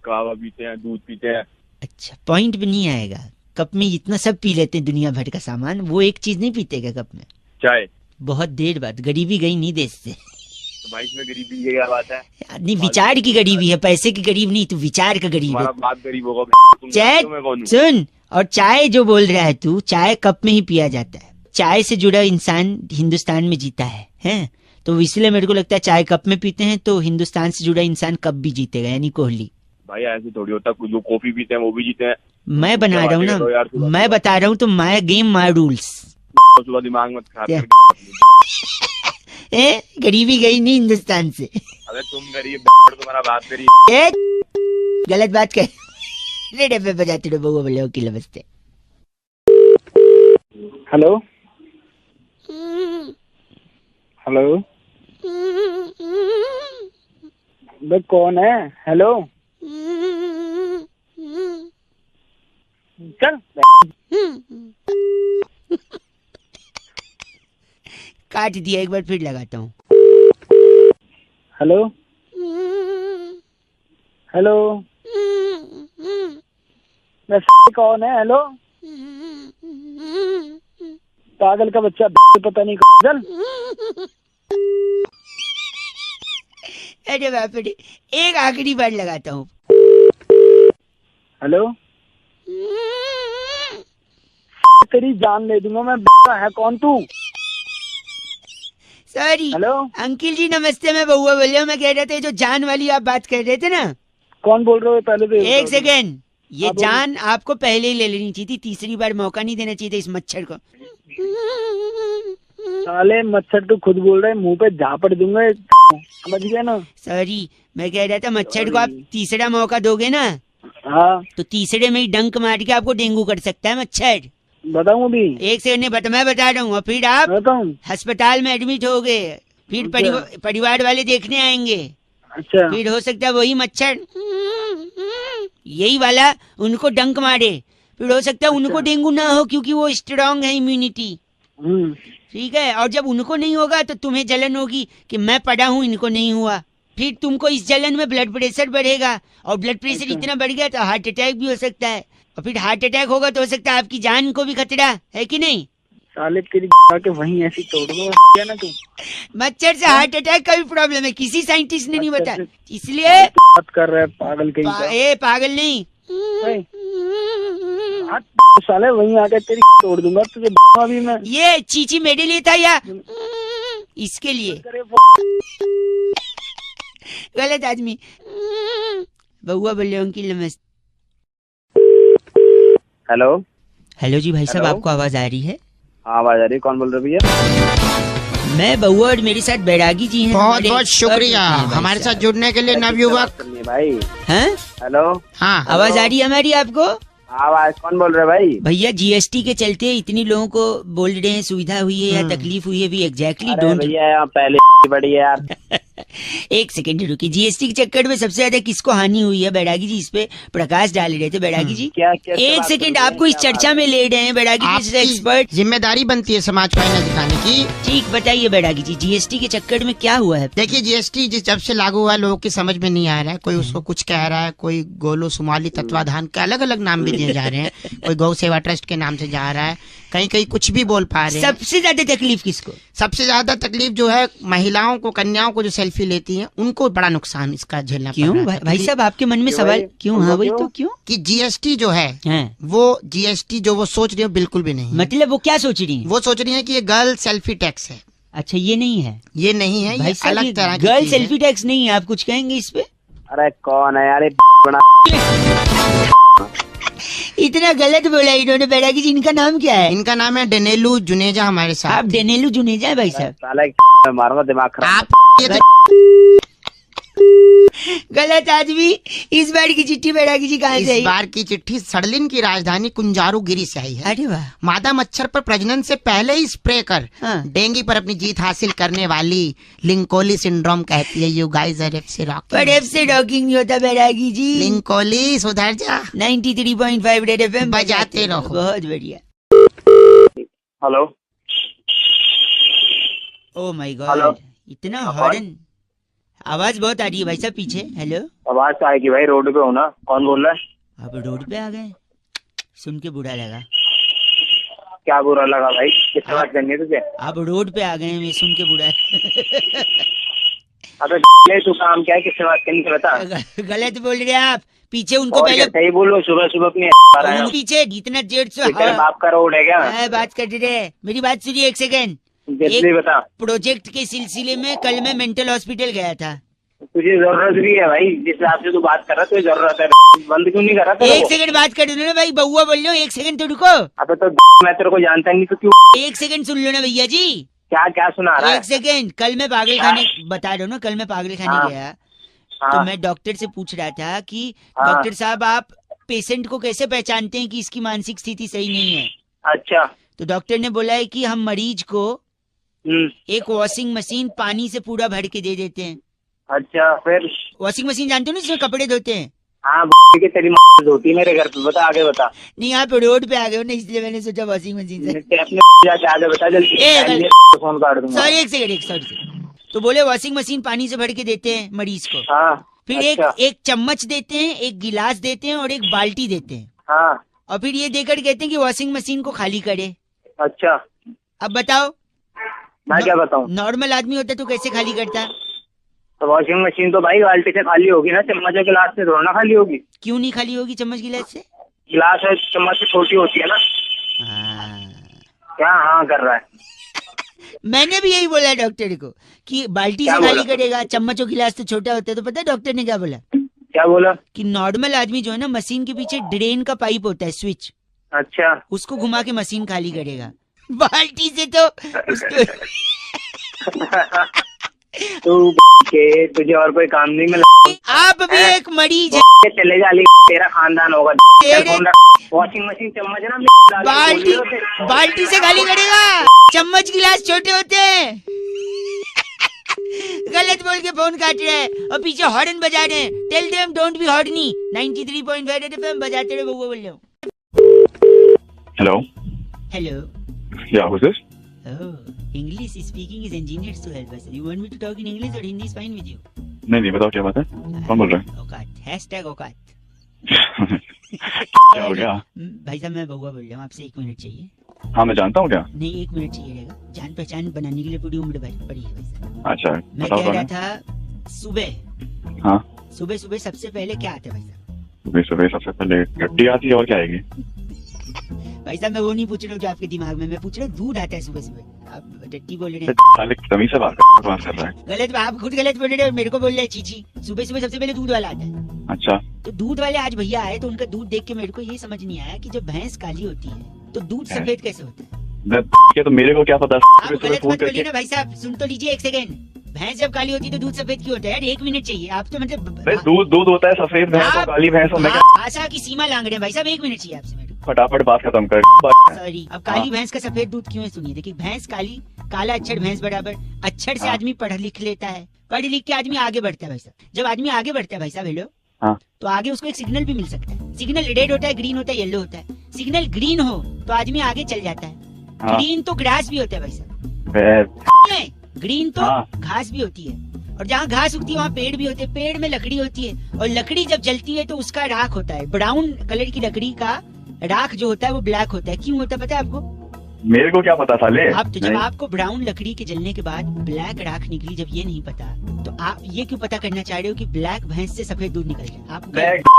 कावा पीते हैं, दूध पीते हैं। अच्छा, पॉइंट भी नहीं आएगा। कप में इतना सब पी लेते हैं दुनिया भर का सामान, वो एक चीज नहीं पीते क्या कप में? चाय। बहुत देर बाद। गरीबी गई नहीं देश से। तो भाई इसमें गरीबी की क्या बात है? नहीं, विचार की गरीबी है, पैसे की गरीब नहीं, तू विचार का गरीब है। बात गरीब होगा। चाय सुन, और चाय जो बोल रहा है तू, चाय कप में ही पिया जाता है। चाय से जुड़ा इंसान हिंदुस्तान में जीता है? तो इसलिए मेरे को लगता है चाय कप में पीते हैं तो हिंदुस्तान से जुड़ा इंसान कब भी जीतेगा, यानी कोहली। भाई ऐसे थोड़ी होता, कुछ लोग कॉफी पीते हैं वो भी जीते हैं। मैं बना रहा हूँ ना, मैं बता रहा हूँ तो माय गेम माय रूल्स। दिमाग मत खराब। गरीबी गई नहीं हिंदुस्तान से। अरे तुम गरीब तुम्हारा बात गरीब। गलत बात कर। रेड एफएम बजाते रहो बउआ बोले की नमस्ते। हेलो हेलो, बे कौन है? हेलो चल। काट दिया, एक बार फिर लगाता हूँ। हेलो हेलो, बे कौन है? हेलो पागल का बच्चा, पता नहीं चल। अरे बाप रे, एक आखिरी बार लगाता हूँ। हेलो, तेरी जान ले दूंगा मैं। है कौन तू? सॉरी। हेलो अंकिल जी नमस्ते, मैं बउआ बोल रहा हूँ। मैं कह रहा था जो जान वाली आप बात कर रहे थे ना। कौन बोल रहे हो? पहले तो एक सेकेंड, ये जान आपको पहले ही ले लेनी चाहिए थी, तीसरी बार मौका नहीं देना चाहिए था इस मच्छर को। साले मच्छर तो खुद बोल रहे, मुंह पे झापड़ दूंगा, समझ गया ना? सॉरी, मैं कह रहा था मच्छर को आप तीसरा मौका दोगे ना, हाँ, तो तीसरे में ही डंक मार के आपको डेंगू कर सकता है मच्छर। बताऊं अभी? एक सेकंड मैं बता रहा हूँ। और फिर आप बताऊं? अस्पताल में एडमिट हो गए, फिर परिवार वाले देखने आएंगे। अच्छा, फिर हो सकता है वही मच्छर यही वाला उनको डंक मारे, फिर हो सकता है उनको डेंगू ना हो क्योंकि वो स्ट्रांग है इम्यूनिटी। ठीक है, और जब उनको नहीं होगा तो तुम्हें जलन होगी कि मैं पड़ा हूँ इनको नहीं हुआ, फिर तुमको इस जलन में ब्लड प्रेशर बढ़ेगा और ब्लड प्रेशर इतना बढ़ गया तो हार्ट अटैक भी हो सकता है, और फिर हार्ट अटैक होगा तो हो सकता है आपकी जान को भी खतरा है कि नहीं? साले तेरी के वहीं ऐसी तोड़ दो क्या ना तू। मच्छर से हार्ट अटैक का भी प्रॉब्लम है, किसी साइंटिस्ट ने नहीं बताया, इसलिए बात कर रहा है पागल कहीं पागल नहीं। साले वहीं आकर तेरी तोड़ दूंगा तुझे अभी मैं। ये चीची मेरे लिए था या इसके लिए? गलत आदमी। बउआ बोले अंकिल नमस्ते। हेलो, हेलो जी भाई साहब, हेलो? आपको आवाज आ रही है? हाँ आवाज आ रही है। कौन बोल रहे भैया? मैं बउआ और मेरे साथ बैरागी जी हैं। बहुत हमारे बहुत शुक्रिया expert हैं भाई हमारे साथ साहब। जुड़ने के लिए नवयुवक। भाई हैं? हेलो, हाँ आवाज आ रही है हमारी आपको? आवाज कौन बोल रहे भाई? भैया जीएसटी के चलते इतनी लोगों को बोल रहे हैं सुविधा हुई है या तकलीफ हुई है, भी एग्जैक्टली डोंट। भैया यहाँ पहले बड़ी है यार। एक सेकंड रुकिए, जीएसटी के चक्कर में सबसे ज्यादा किसको हानि हुई है? बैरागी जी इस पे प्रकाश डाल रहे थे। बैरागी जी क्या एक सेकंड, आपको इस चर्चा में ले रहे हैं बैरागी जी जैसे आपकी एक्सपर्ट। जिम्मेदारी बनती है समाज को आईना दिखाने की। ठीक, बताइए बैरागी जी, जीएसटी के चक्कर में क्या हुआ है? देखिए जीएसटी जब से लागू हुआ है लोगों की समझ में नहीं आ रहा है। कोई उसको कुछ कह रहा है, कोई गोलो सुमाली तत्वाधान के अलग अलग नाम भी दिए जा रहे हैं, कोई गौ सेवा ट्रस्ट के नाम से जा रहा है, कहीं कहीं कुछ भी बोल पा रहे हैं। सबसे ज्यादा तकलीफ किसको? सबसे ज्यादा तकलीफ जो है महिलाओं को, कन्याओं को जो सेल्फी लेती हैं उनको बड़ा नुकसान इसका झेलना क्यों पड़ रहा है। भाई साहब, आपके मन में सवाल क्यों? हाँ वही तो, क्यों? कि जीएसटी जो है हैं? वो जीएसटी जो वो सोच रही है बिल्कुल भी नहीं है। मतलब वो क्या सोच रही है? वो सोच रही है कि ये गर्ल सेल्फी टैक्स है। अच्छा, ये नहीं है? ये नहीं है, भाई ये साहब, अलग तरह की गर्ल चीज है। सेल्फी टैक्स नहीं है, आप कुछ कहेंगे इस पे? अरे कौन है यार? इतना गलत बोला इन्होंने। बैरागी जी, इनका नाम क्या है? इनका नाम है डेनेलू जुनेजा हमारे आप साथ। डेनेलू जुनेजा है भाई साहब? साला मारूंगा दिमाग खराब। आप ये तो गलत आदमी। इस बार की चिट्ठी बैरागी जी कहाँ से आई? इस बार की चिट्ठी सड़लिन की राजधानी कुंजारुगिरी से आई है। अरे वाह। मादा मच्छर पर प्रजनन से पहले ही स्प्रे कर हाँ। डेंगू पर अपनी जीत हासिल करने वाली लिंकोली सिंड्रोम कहती है यू गाइस आर एफ से पर रॉकिंग। एफ से डॉकिंग नहीं होता बैरागी जी। लिंकोली सुधर जा। 93.5 रेड एफएम बजाते रहो। बहुत बढ़िया। Hello oh my hello. God, इतना हॉर्न, आवाज बहुत आ रही है भाई साहब पीछे। हेलो, आवाज तो आएगी भाई, रोड पे हो ना। कौन बोल रहा है? आप रोड पे आ गए, सुन के बुरा लगा। क्या बुरा लगा भाई? किससे बात करनी है तुझे? आप रोड पे आ गए, मैं सुन के बुरा अबे तू काम क्या है? किससे बात करनी है बता। गलत बोल रहे हैं आप। पीछे उनको और पहले क्या सही बोलो, सुबह सुबह अपनी आ रहा है। उन पीछे इतना जेट से तेरे बाप का रोड है क्या? बात कर रहे हैं। मेरी बात सुनिए एक सेकेंड। जल्दी बता। प्रोजेक्ट के सिलसिले में कल मैं मेंटल हॉस्पिटल गया था। तुझे जरूरत भी है भाई, जिस हिसाब से तू बात कर रहा है तुझे जरूरत है। बंद क्यों नहीं कर रहा? एक सेकंड बात कर लो ना भाई, बउआ बोल रहे हो, एक सेकंड तो रुको। अबे तो मैं तेरे को जानता नहीं तो क्यों? एक सेकंड सुन लो ना भैया जी। क्या क्या सुना रहा है? एक सेकंड, कल मैं पागल खाने बता रहा हूँ ना, कल मैं पागल खाने हाँ। गया हाँ। तो मैं डॉक्टर से पूछ रहा था कि हाँ। डॉक्टर साहब आप पेशेंट को कैसे पहचानते हैं कि इसकी मानसिक स्थिति सही नहीं है? अच्छा। तो डॉक्टर ने बोला है कि हम मरीज को हम्म। एक वॉशिंग मशीन पानी से पूरा भर के दे देते हैं। अच्छा फिर? वॉशिंग मशीन जानते हो ना, जिसमें कपड़े धोते हैं? हाँ की तेरी होती मेरे घर पे। बता आगे बता। नहीं, आप रोड पे आ गए हो ना, इसलिए मैंने सोचा वॉशिंग मशीन से। अपने जाके आगे बता जल्दी। फोन काट दूंगा। सॉरी एक सेकंड, सॉरी। तो बोले वॉशिंग मशीन पानी से भर के देते हैं मरीज को। हाँ। फिर अच्छा। एक चम्मच देते हैं, एक गिलास देते हैं और एक बाल्टी देते हैं। हाँ। और फिर ये देकर कहते हैं कि वॉशिंग मशीन को खाली करे। अच्छा अब बताओ, मैं क्या बताऊँ? नॉर्मल आदमी होता तो कैसे खाली करता? तो वॉशिंग मशीन तो भाई बाल्टी से खाली होगी ना, चम्मच और गिलास से थोड़ा ना खाली होगी। क्यों नहीं खाली होगी चम्मच गिलास से? गिलास और चम्मच से छोटी होती है ना। क्या हाँ कर रहा है? मैंने भी यही बोला डॉक्टर को कि बाल्टी क्या से खाली बोला? करेगा, चम्मच और गिलास तो छोटा होता है। तो पता है डॉक्टर ने क्या बोला? क्या बोला? कि नॉर्मल आदमी जो है ना, मशीन के पीछे ड्रेन का पाइप होता है, स्विच, अच्छा। उसको घुमा के मशीन खाली करेगा। बाल्टी से तो उसको तू के तुझे और कोई काम नहीं मिला। आप भी एक मरीज है। चले जा ली, तेरा खानदान होगा। वॉशिंग मशीन चम्मच है ना, बाल्टी से खाली करेगा, चम्मच गिलास छोटे होते हैं। गलत बोल के फोन काट रहे हैं और पीछे हॉर्न बजा रहे हैं। Tell them don't be horny. 93.5 FM बजाते रहे, बउआ बोल रहे हो। Hello. Hello. Yeah, who's this? Oh, English speaking is engineers to help us. You want me to talk in English or Hindi is fine with you? नहीं बताओ क्या बात है? कौन बोल रहा है? औकात, हैशटैग औकात। क्या हो गया? भाई साहब मैं बउआ बोल रहा हूँ, आपसे 1 मिनट चाहिए। हाँ मैं जानता हूँ क्या? नहीं 1 मिनट चाहिए रहेगा, जान पहचान बनाने के लिए पूरी उम्र भर पड़ी है भाई साहब। अच्छा मैं बताओ कह कौन रहा है? था सुबह हाँ सुबह सुबह सबसे पहले क्या आता है भाई साहब? सुबह सुबह सबसे पहले गड्डी आती है और क्या आएगी? भाई साहब मैं वो नहीं पूछ रहा हूँ जो आपके दिमाग में, मैं पूछ रहा हूँ दूध आता है सुबह सुबह। आप डट्टी बोल रहे हैं। साले तमीज से बात कर रहा है। गलत, आप खुद गलत बोल रहे हैं, मेरे को बोल रहे हैं चीची। सुबह सुबह सबसे पहले दूध वाला आता है। अच्छा तो दूध वाले आज भैया आए तो उनका दूध देख के मेरे को ये समझ नहीं आया कि जब भैंस काली होती है तो दूध सफेद कैसे होता है? क्या तो मेरे को क्या पता आप गलत फोन मत बोलिए करके। ना भाई साहब, सुन तो लीजिए एक सेकेंड। भैंस जब काली होती है तो दूध सफेद क्यों होता है यार? 1 मिनट चाहिए, आप तो मतलब भाई दूध होता है सफेद भैंस और काली भैंस और मैं क्या भाषा की सीमा लांग रहे हैं भाई साहब। 1 मिनट चाहिए आपसे मेरे को। फटाफट बात खत्म कर। सॉरी, अब काली भैंस का सफेद दूध क्यों है सुनिए। देखिए भैंस काली, काला अक्षर भैंस बराबर। अक्षर से हाँ। आदमी पढ़ लिख लेता है, पढ़ लिख के आदमी आगे बढ़ता है भाई साहब। जब आदमी आगे बढ़ता है भाई साहब, हेलो, हाँ। तो आगे उसको एक सिग्नल भी मिल सकता है। सिग्नल रेड होता है, ग्रीन होता है, येलो होता है। सिग्नल ग्रीन हो तो आदमी आगे चल जाता है। हाँ। ग्रीन तो ग्रास भी होता है भाई साहब। ग्रीन तो हाँ। घास भी होती है, और जहाँ घास उगती है वहाँ पेड़ भी होते हैं। पेड़ में लकड़ी होती है, और लकड़ी जब जलती है तो उसका राख होता है। ब्राउन कलर की लकड़ी का राख जो होता है वो ब्लैक होता है। क्यों होता है पता है आपको? मेरे को क्या पता साले। आप तो जब नहीं। आपको ब्राउन लकड़ी के जलने के बाद ब्लैक राख निकली, जब ये नहीं पता तो आप ये क्यों पता करना चाह रहे हो कि ब्लैक भैंस से सफेद दूध निकल जाए? आप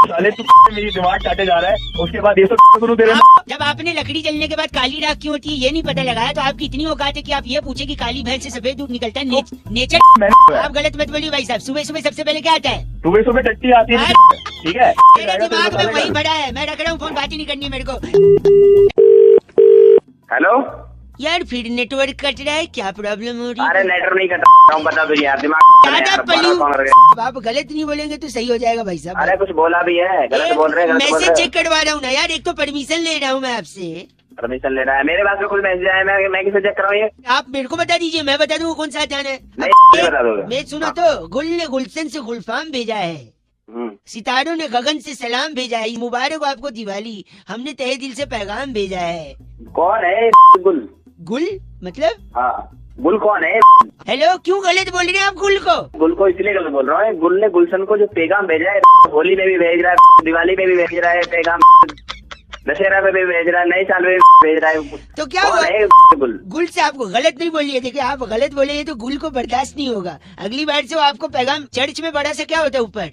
साले तू मेरी दिमाग काटे जा रहा है, उसके बाद ये सब सुनू तेरे जब आपने लकड़ी जलने के बाद काली राख क्यों होती है ये नहीं पता लगाया, तो आपकी इतनी औकात है कि आप ये पूछे कि काली भैंस से सफेद दूध निकलता है। नेचर आप गलत मत बोलिए भाई साहब। सुबह सुबह सबसे पहले क्या आता है? सुबह टट्टी आती है, ठीक है। मेरे दिमाग में वही भरा है। मैं रख रहा हूँ फोन, बात ही नहीं करनी है मेरे को। हेलो, यार फिर नेटवर्क कट रहा है, क्या प्रॉब्लम हो रही है? अरे नेटवर्क नहीं कट रहा हूँ, बता दो यार, दिमाग ज्यादा पलू। आप गलत नहीं बोलेंगे तो सही हो जाएगा भाई साहब। अरे कुछ बोला भी है, गलत बोल रहे हैं, गलत बोल मैसेज रहे चेक करवा रहा हूँ ना यार। एक तो परमिशन ले रहा हूँ मैं आपसे। परमिशन ले रहा है, मेरे पास में कुछ मैसेज आया, मैं किसे चेक कराऊँ ये? आप मेरे को बता दीजिए, मैं बता दूँ कौन सा जाना है। नहीं बता दोगे? मैं सुनो तो, गुल ने गुलशन से गुलफाम भेजा है, सितारों ने गगन से सलाम भेजा है। मुबारक आपको दिवाली, हमने तहे दिल से पैगाम भेजा है। कौन है गुल? गुल मतलब? हाँ, गुल कौन है? हेलो, क्यों गलत बोल रहे हैं आप गुल को? गुल को इसलिए गलत बोल रहा हूँ, गुल ने गुलशन को जो पैगाम भेजा है, होली में भी भेज रहा है, दिवाली में भी भेज रहा है पैगाम, दशहरा में भी भेज रहा है, नए साल में भी भेज रहा है। तो क्या कौन हुआ? है गुल? गुल से आपको गलत नहीं बोलिए। देखिए आप गलत बोलेंगे तो गुल को बर्दाश्त नहीं होगा। अगली बार से वो आपको पैगाम, चर्च में बड़ा सा क्या होता है ऊपर?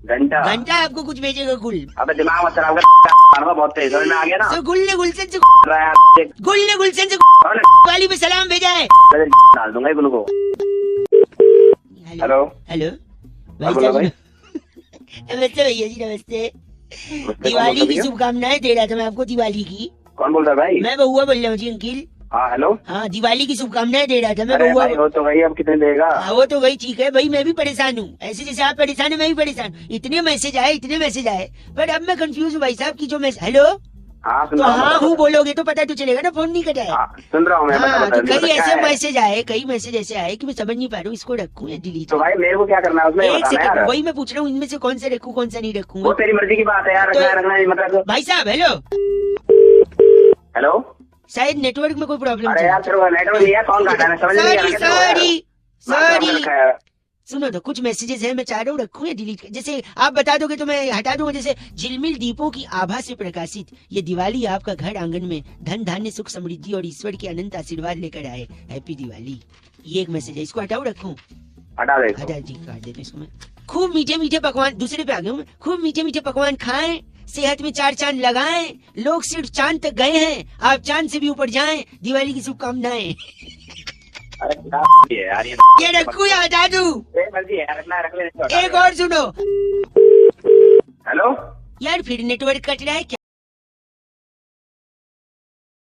घंटा। घंटा आपको कुछ भेजेगा गुल। अबे दिमाग मत खराब कर, बहुत तेज समझ में आ गया ना। तो गुल ने गुलशन से कौन वाली पे सलाम भेजा है। डाल दूंगा गुल को। हेलो हेलो हाँ, बोलो भाई। नमस्ते भैया जी, नमस्ते। दिवाली की शुभकामनाएं दे रहा था मैं आपको, दिवाली की। कौन बोल रहा है भाई? मैं बउआ बोल रहा हूँ जी, अंकिल। हाँ हेलो। हाँ, दिवाली की शुभकामनाएं दे रहा था मैं, अरे बउआ। भाई वो तो भाई अब कितने देगा? हाँ, वो तो वही ठीक है भाई, मैं भी परेशान हूँ। ऐसे जैसे आप परेशान है मैं भी परेशान। इतने मैसेज आए, पर अब मैं कंफ्यूज हूँ भाई साहब की जो मैसेज। हेलो, हाँ सुन तो रहा हूँ, हाँ बताओ। हूँ बोलोगे तो पता तो चलेगा ना, फोन नहीं कटा है। हाँ, सुन रहा हूँ मैं। हाँ, बता, तो बता, कई क्या ऐसे है? मैसेज आए कि मैं समझ नहीं पा रहा हूँ, इसको रखूँ या डिलीट? तो भाई मेरे को क्या करना है उसमें, एक बताना सेकंड, यार। वही मैं पूछ रहा हूँ, इनमें से कौन सा रखूँ कौन सा नहीं रखूँ? वो तेरी मर्जी की बात है यार, रखना है, रखना है मतलब। भाई साहब हेलो, हेलो, शायद नेटवर्क में कोई प्रॉब्लम। अरे यार तेरे को नेटवर्क नहीं है, कौन काटा है, समझ नहीं आ रहा। सॉरी, सुनो तो कुछ मैसेजेस है, मैं चाह रहा हूँ रखूँ या डिलीट? जैसे आप बता दोगे तो मैं हटा दूंगा। जैसे झिलमिल दीपों की आभा से प्रकाशित ये दिवाली आपका घर आंगन में धन धान्य सुख समृद्धि और ईश्वर के अनंत आशीर्वाद लेकर आए। हैप्पी दिवाली। ये एक मैसेज है, इसको हटाओ रखूं? हटा दे। हटा जी, काट देते इसको मैं। खूब मीठे मीठे पकवान, दूसरे पे आ गया हूँ मैं। खूब मीठे मीठे पकवान खाएं, सेहत में 4 चांद लगाएं। लोग सिर्फ चांद तक गए हैं, आप चांद से भी ऊपर जाएं। दिवाली की शुभकामनाएं। अरे क्या है यार ये रखूं या हटा दूं? मर्जी है, रखना है, रख ले। एक और सुनो। हेलो, यार फिर नेटवर्क कट रहा है क्या?